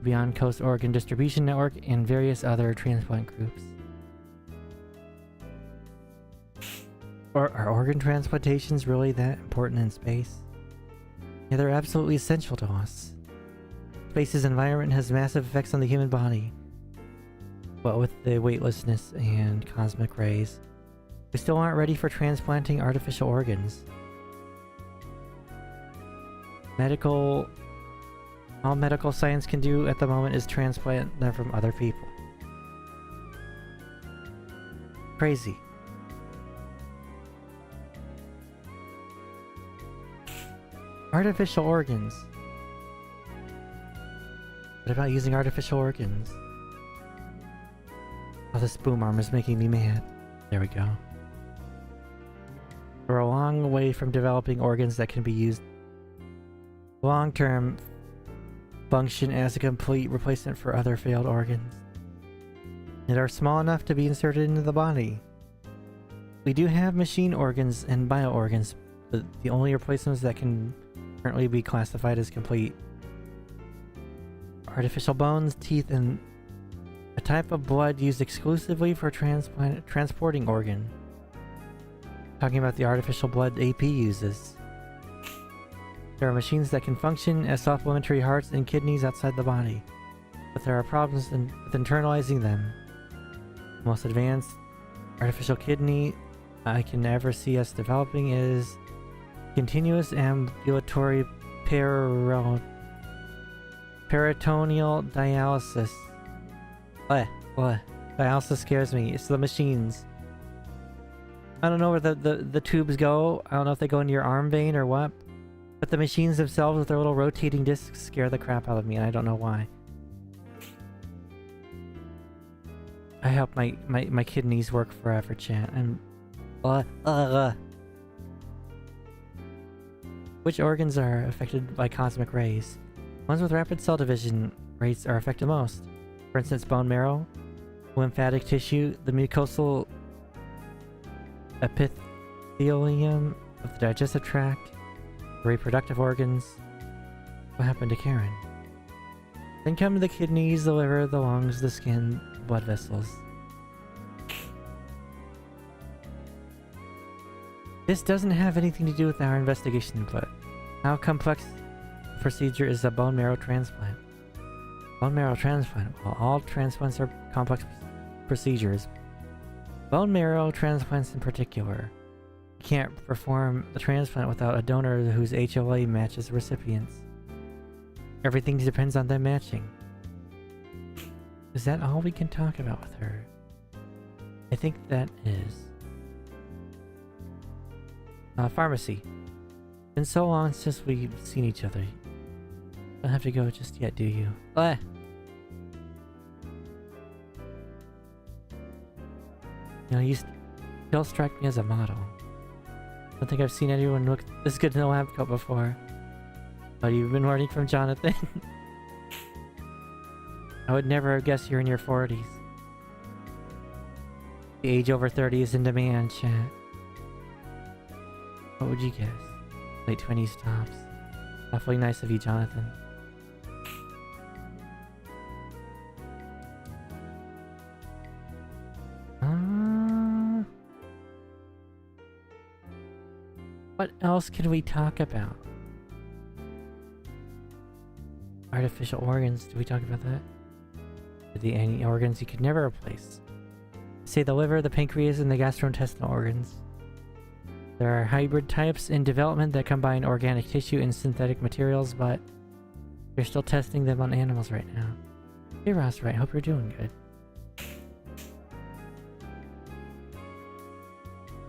Beyond Coast Organ Distribution Network, and various other transplant groups. Are organ transplantations really that important in space? Yeah, they're absolutely essential to us. Space's environment has massive effects on the human body. What with the weightlessness and cosmic rays, we still aren't ready for transplanting artificial organs. All medical science can do at the moment is transplant them from other people. Crazy. Artificial organs. What about using artificial organs? Oh, this boom arm is making me mad. There we go. We're a long way from developing organs that can be used long-term, function as a complete replacement for other failed organs, and are small enough to be inserted into the body. We do have machine organs and bio-organs, but the only replacements that can currently be classified as complete. Artificial bones, teeth, and a type of blood used exclusively for transporting organ. Talking about the artificial blood AP uses. There are machines that can function as supplementary hearts and kidneys outside the body, but there are problems with internalizing them. The most advanced artificial kidney I can ever see us developing is continuous ambulatory peritoneal dialysis. Dialysis scares me. It's the machines. I don't know where the tubes go. I don't know if they go into your arm vein or what. But the machines themselves with their little rotating discs scare the crap out of me, and I don't know why. I hope my kidneys work forever, chat. Which organs are affected by cosmic rays? Ones with rapid cell division rates are affected most. For instance, bone marrow, lymphatic tissue, the mucosal epithelium of the digestive tract, reproductive organs. What happened to Karen? Then come the kidneys, the liver, the lungs, the skin, the blood vessels. This doesn't have anything to do with our investigation, but how complex a procedure is a bone marrow transplant? Bone marrow transplant. Well, all transplants are complex procedures. Bone marrow transplants in particular. You can't perform the transplant without a donor whose HLA matches the recipient's. Everything depends on them matching. Is that all we can talk about with her? I think that is. Pharmacy. Been so long since we've seen each other. Don't have to go just yet, do you? Ah! You know, you still strike me as a model. Don't think I've seen anyone look this good in a lab coat before. But you've been learning from Jonathan. I would never have guessed you're in your 40s. The age over 30 is in demand, chat. What would you guess? Late 20s tops. Awfully nice of you, Jonathan. What else can we talk about? Artificial organs, did we talk about that? Any organs you could never replace. Say the liver, the pancreas, and the gastrointestinal organs. There are hybrid types in development that combine organic tissue and synthetic materials, but they're still testing them on animals right now. Hey Ross, right, hope you're doing good.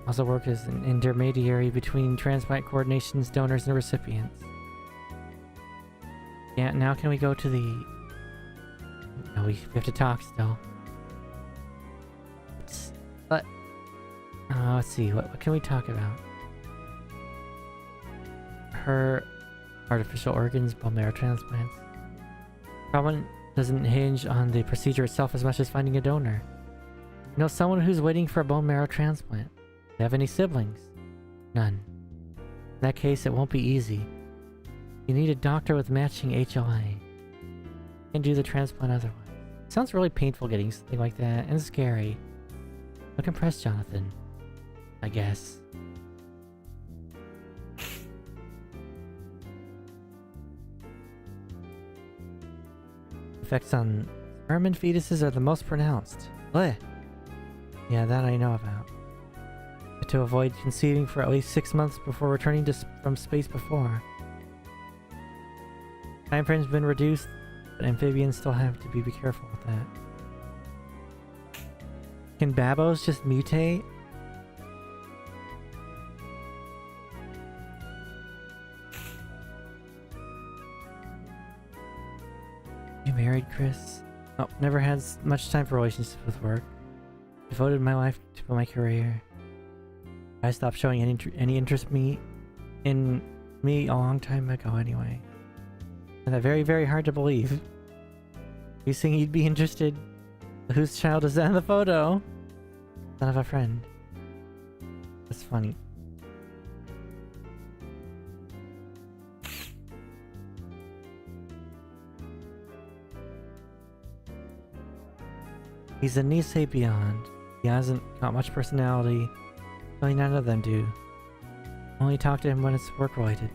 Also work as an intermediary between transplant coordinations, donors, and recipients. Yeah, now can we go to the... No, we have to talk still. Let's see, what can we talk about? Her artificial organs, bone marrow transplants. Problem doesn't hinge on the procedure itself as much as finding a donor. You know, someone who's waiting for a bone marrow transplant. Do they have any siblings? None. In that case, it won't be easy. You need a doctor with matching HLA. Can't do the transplant otherwise. Sounds really painful getting something like that, and scary. Look impressed, Jonathan. I guess. Effects on sperm and fetuses are the most pronounced. Blech. Yeah, that I know about. Had to avoid conceiving for at least 6 months before returning from space before. Time frame's been reduced, but amphibians still have to be careful with that. Can babos just mutate? You married, Chris? Oh, never had much time for relationships with work. Devoted my life to my career. I stopped showing any interest in me a long time ago anyway. And that's very, very hard to believe. You saying you'd be interested? Whose child is that in the photo? Son of a friend. That's funny. He's a Nisei beyond. He hasn't got much personality. Only none of them do. Only talk to him when it's work related.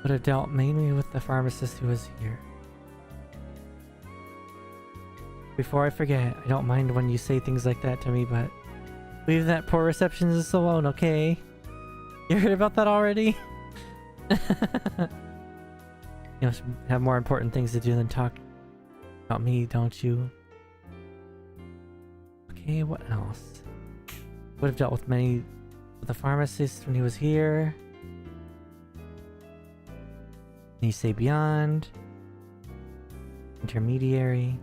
Would have dealt mainly with the pharmacist who was here. Before I forget, I don't mind when you say things like that to me, but leave that poor receptionist alone, okay? You heard about that already? You must have more important things to do than talk about me, don't you? Okay, what else? Would have dealt with the pharmacist when he was here. Nisei Beyond. Intermediary.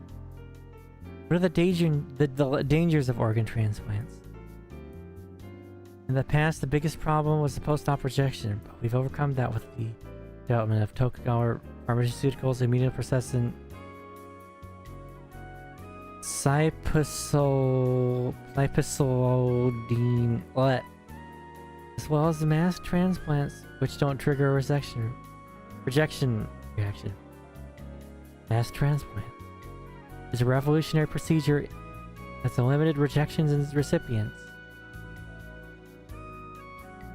What are the dangers of organ transplants? In the past, the biggest problem was the post-op rejection, but we've overcome that with the development of Tokugawa Pharmaceuticals, immunoprocessant Liposodine, as well as the mass transplants, which don't trigger a rejection reaction. Mass transplant is a revolutionary procedure that's limited rejections in recipients.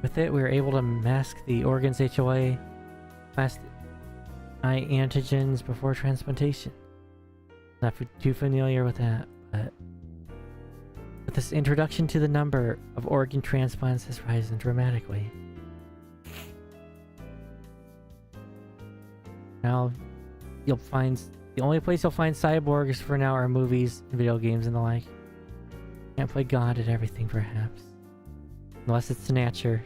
With it, we are able to mask the organ's HLA, eye antigens before transplantation. Not too familiar with that, but this introduction to the number of organ transplants has risen dramatically. Now, you'll find the only place you'll find cyborgs for now are movies, video games, and the like. Can't play God at everything, perhaps, unless it's Snatcher.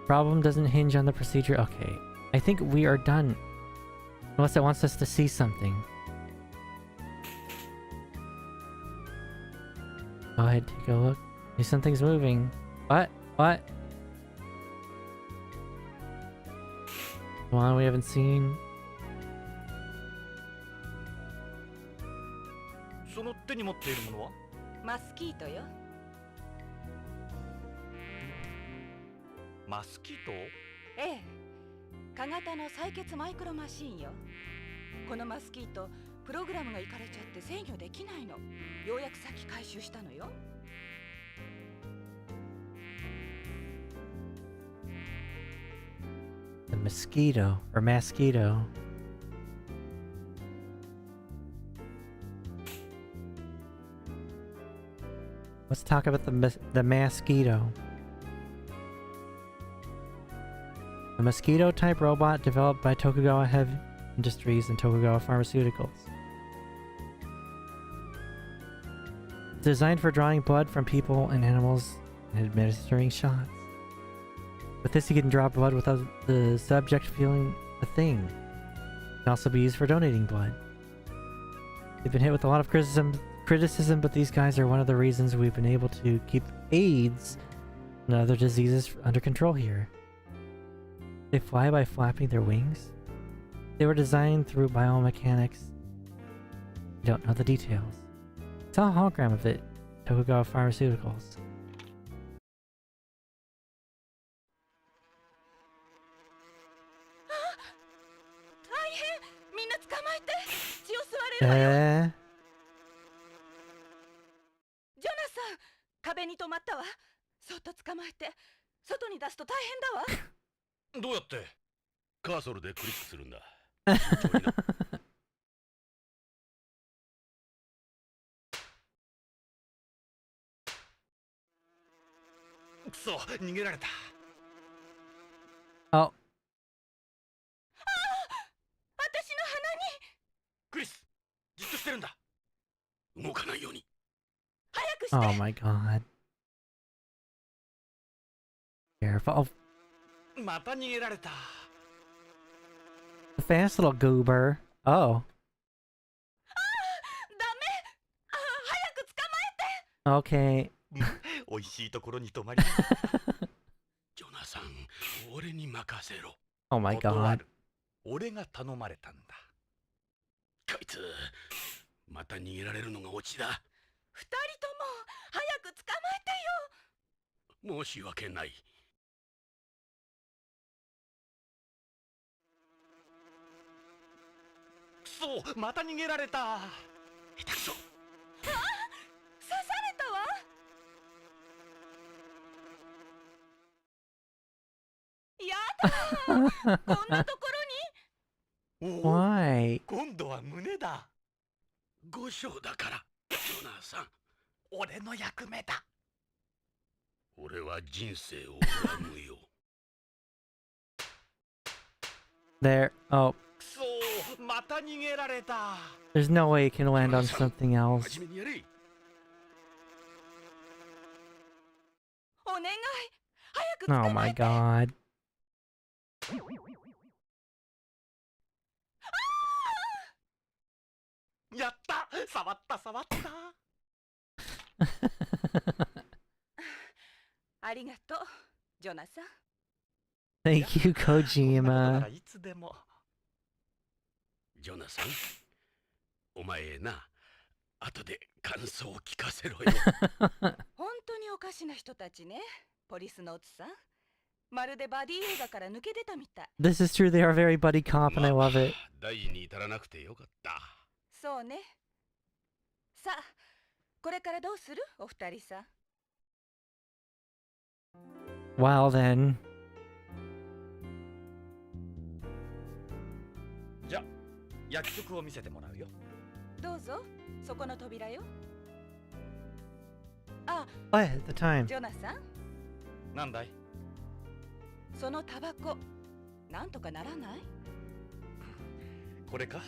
Problem doesn't hinge on the procedure. Okay, I think we are done. Unless it wants us to see something. Go ahead, take a look. Maybe something's moving. What? What? Come on, we haven't seen. その手に持っているものは？マスキートよ。マスキート？ええ。小型の採血マイクロマシーンよ。このマスキート、プログラムがいかれちゃって制御できないの。ようやくさっき回収したのよ。The mosquito, or mosquito. Let's talk about the mosquito. A mosquito-type robot developed by Tokugawa Heavy Industries and Tokugawa Pharmaceuticals. Designed for drawing blood from people and animals and administering shots. With this, you can draw blood without the subject feeling a thing. It can also be used for donating blood. They've been hit with a lot of criticism, but these guys are one of the reasons we've been able to keep AIDS and other diseases under control here. They fly by flapping their wings. They were designed through biomechanics. I don't know the details. It's a hologram of it. Tokugawa Pharmaceuticals. Eh? ジョナサン、壁に止まったわ。そっと捕まえて、外に出すと大変だわ。どうやって？カーソルでクリックするんだ。くそ、逃げられた。Oh. 私の鼻に。クリス、じっとしてるんだ。動かないように。早くして。Oh my god. Careful. また逃げられた。Fast little goober. Oh. ダメ。早く捕まえて。Okay. おいしいところに泊まり。ジョナサン、俺に任せろ。Oh my god. 俺が頼まれたんだ。こいつ、また逃げられるのがオチだ。二人とも早く捕まえてよ。申し訳ない。くそ、また逃げられた。下手くそ。刺されたわ。やだ。こんなところに。おお、 Why? 今度は胸だ。5章だから、ジョナサン。俺の役目だ。俺は人生を恨むよ。There. Oh. くそ、また逃げられた。There's no way it can land on something else. 真面目にやれ。お願い。早く捕 Oh ま my えて。god. やった、触った触った。ありがとう、ジョナサン。Thank you, こんなことなら Kojima. いつでも。ジョナサン、お前な、後で感想を聞かせろよ。本当におかしな人たちね、ポリスノーツさん。まるでバディ映画から抜け出たみたい。This is true, they are very buddy cop and I love it. 大事に至らなくてよかった。そうね。さあ、これからどうするお二人さん。Well then. じゃ、薬局を見せてもらうよ。どうぞ、そこの扉よ。あ、 What? The time. ジョナサン、なんだい？そのタバコ、なんとかならない？これか？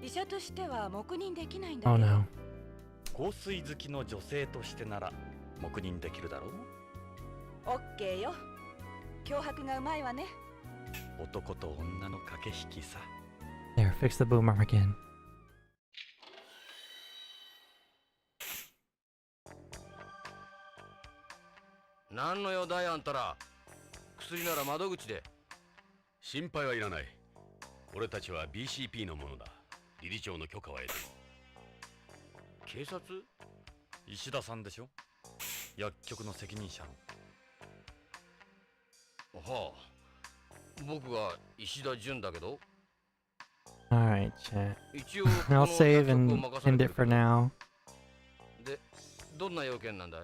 医者としては黙認できないんだ Oh けど。 no. 香水好きの女性としてなら黙認できるだろう。オッケーよ。脅迫がうまいわね。男と女の駆け引きさ。 There, fix the boomer again. 何の用だいあんたら。薬なら窓口で。心配はいらない。俺たちは BCP のものだ。理事長の許可は得てる。警察？石田さんでしょ？薬局の責任者の。はあ。僕が石田純だけど。 Alright, chat. 一応 I'll この save 約束を and 任され end て it る for now. で、どんな要件なんだい？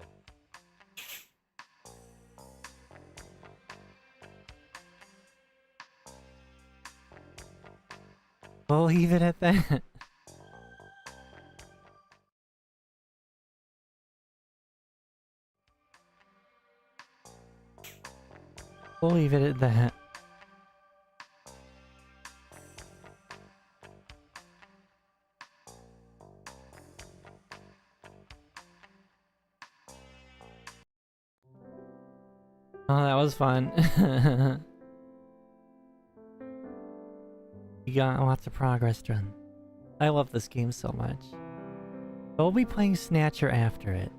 We'll leave it at that. We'll leave it at that. Oh, that was fun. You got lots of progress done. I love this game so much. We'll be playing Snatcher after it.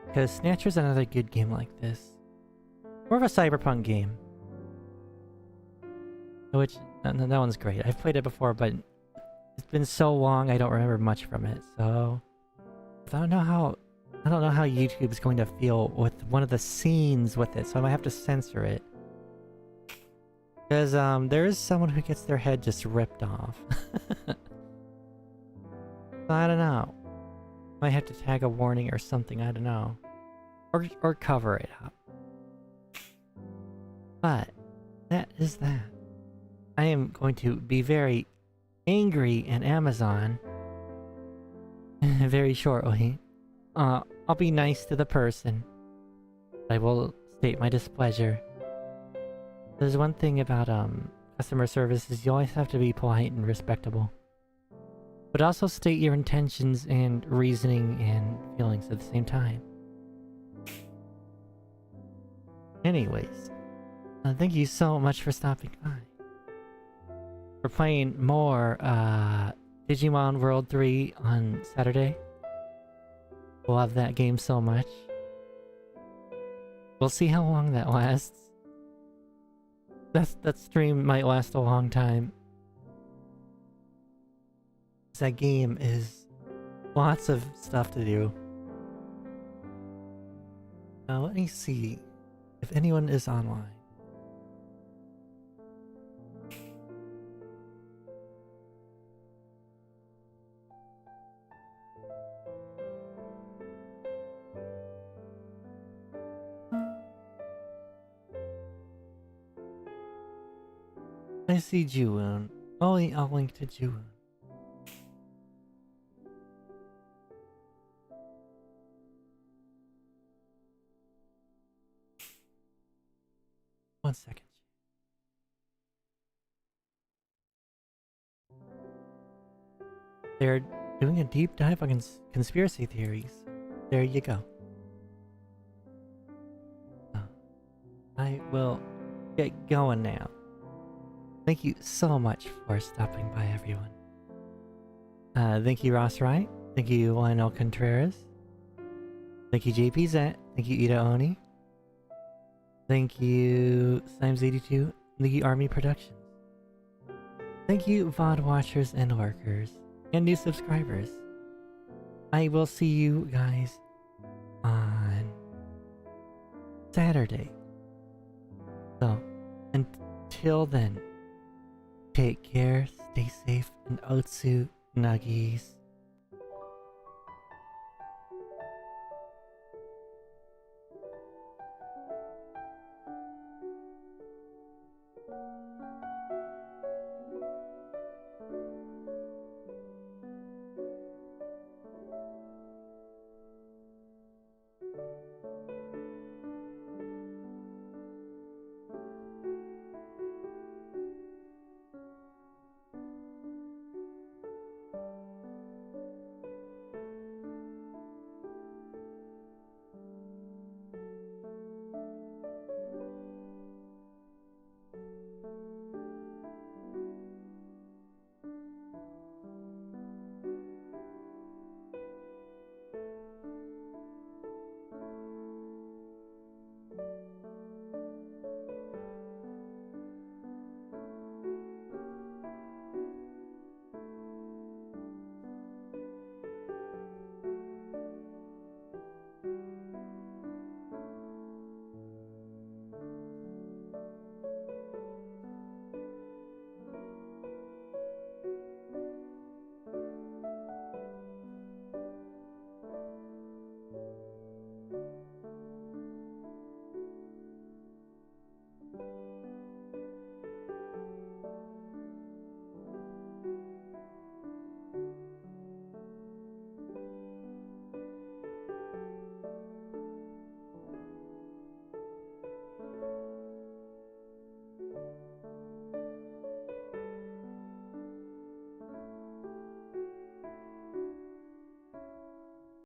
Because Snatcher's another good game like this. More of a cyberpunk game. Which, that one's great. I've played it before, but it's been so long I don't remember much from it, so... I don't know how YouTube's going to feel with one of the scenes with it, so I might have to censor it. Because, there is someone who gets their head just ripped off. I don't know. Might have to tag a warning or something, I don't know. Or cover it up. But, that is that. I am going to be very angry at Amazon very shortly. I'll be nice to the person. I will state my displeasure. There's one thing about customer service is you always have to be polite and respectable. But also state your intentions and reasoning and feelings at the same time. Anyways, thank you so much for stopping by. We're playing more Digimon World 3 on Saturday. Love that game so much. We'll see how long that lasts. That stream might last a long time. That game is lots of stuff to do. Now let me see if anyone is online. I see Juwoon. I'll link to Juwoon. One second. They're doing a deep dive on conspiracy theories. There you go. I will get going now. Thank you so much for stopping by, everyone. Thank you, Ross Wright. Thank you, Lionel Contreras. Thank you, JP Zet. Thank you, Ida Oni. Thank you, Slimes82. Thank you, Army Productions. Thank you, VOD watchers and lurkers, and new subscribers. I will see you guys on Saturday. So, until then, take care, stay safe, and Otsu Nuggies.